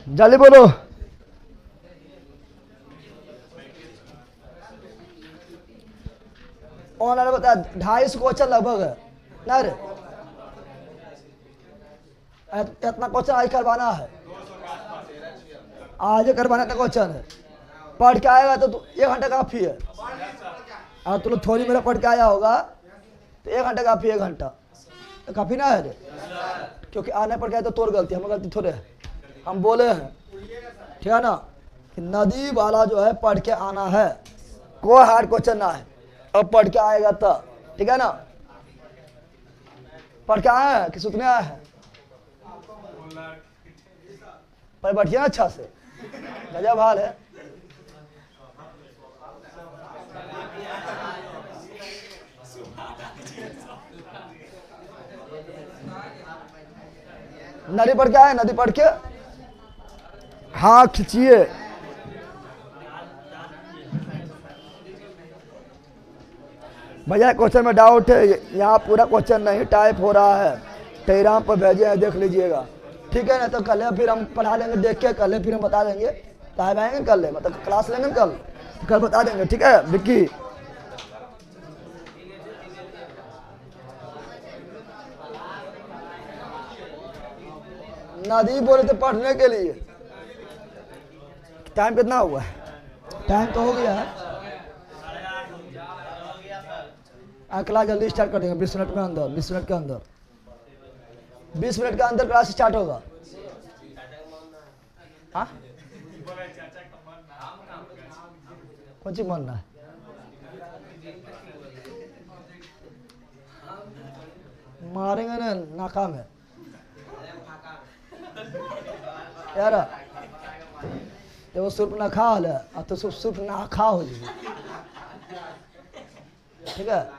जल्दी बोलो। ऑनलाइन बता 250 क्वेश्चन लगभग है ना रे? इतना क्वेश्चन आज करवाना है, आज करवाना इतना क्वेश्चन है। पढ़ के आएगा तो 1 घंटा काफी है। अगर तुम थोड़ी मेरा पढ़ के आया होगा तो 1 घंटा काफी है। 1 घंटा काफी ना है रे? क्योंकि आने पढ़ के आए तो तोर गलती, हमें गलती थोड़े है। हम बोले हैं ठीक है ना कि नदी वाला जो है पढ़ के आना है, कोई हार्ड क्वेश्चन ना है। अब पढ़ के आएगा तो ठीक है ना? पढ़ के आया है कि सुतने आया है? पर बैठिए ना अच्छा से, गजब हाल है। नदी पढ़ के आए? नदी पढ़ के हाँ खींचिए। भैया क्वेश्चन में डाउट है, यहाँ पूरा क्वेश्चन नहीं टाइप हो रहा है, टेलीग्राम पर भेजे हैं, देख लीजिएगा ठीक है ना? तो कल फिर हम पढ़ा लेंगे, देख के कल फिर हम बता देंगे। टाइम आएंगे कल, मतलब क्लास लेंगे कल बता देंगे ठीक है विक्की? नदी बोले थे पढ़ने के लिए। टाइम कितना हुआ है? टाइम तो हो गया है। क्लास जल्दी स्टार्ट कर देंगे 20 मिनट में अंदर, 20 मिनट के अंदर, 20 मिनट के अंदर क्लास स्टार्ट होगा। हाँ कौन सी मानना है? मारेंगे ना नाकाम है यार। जब वो सुर्फ ना खा है तो सुर्फ ना खा हो जाएगी ठीक है?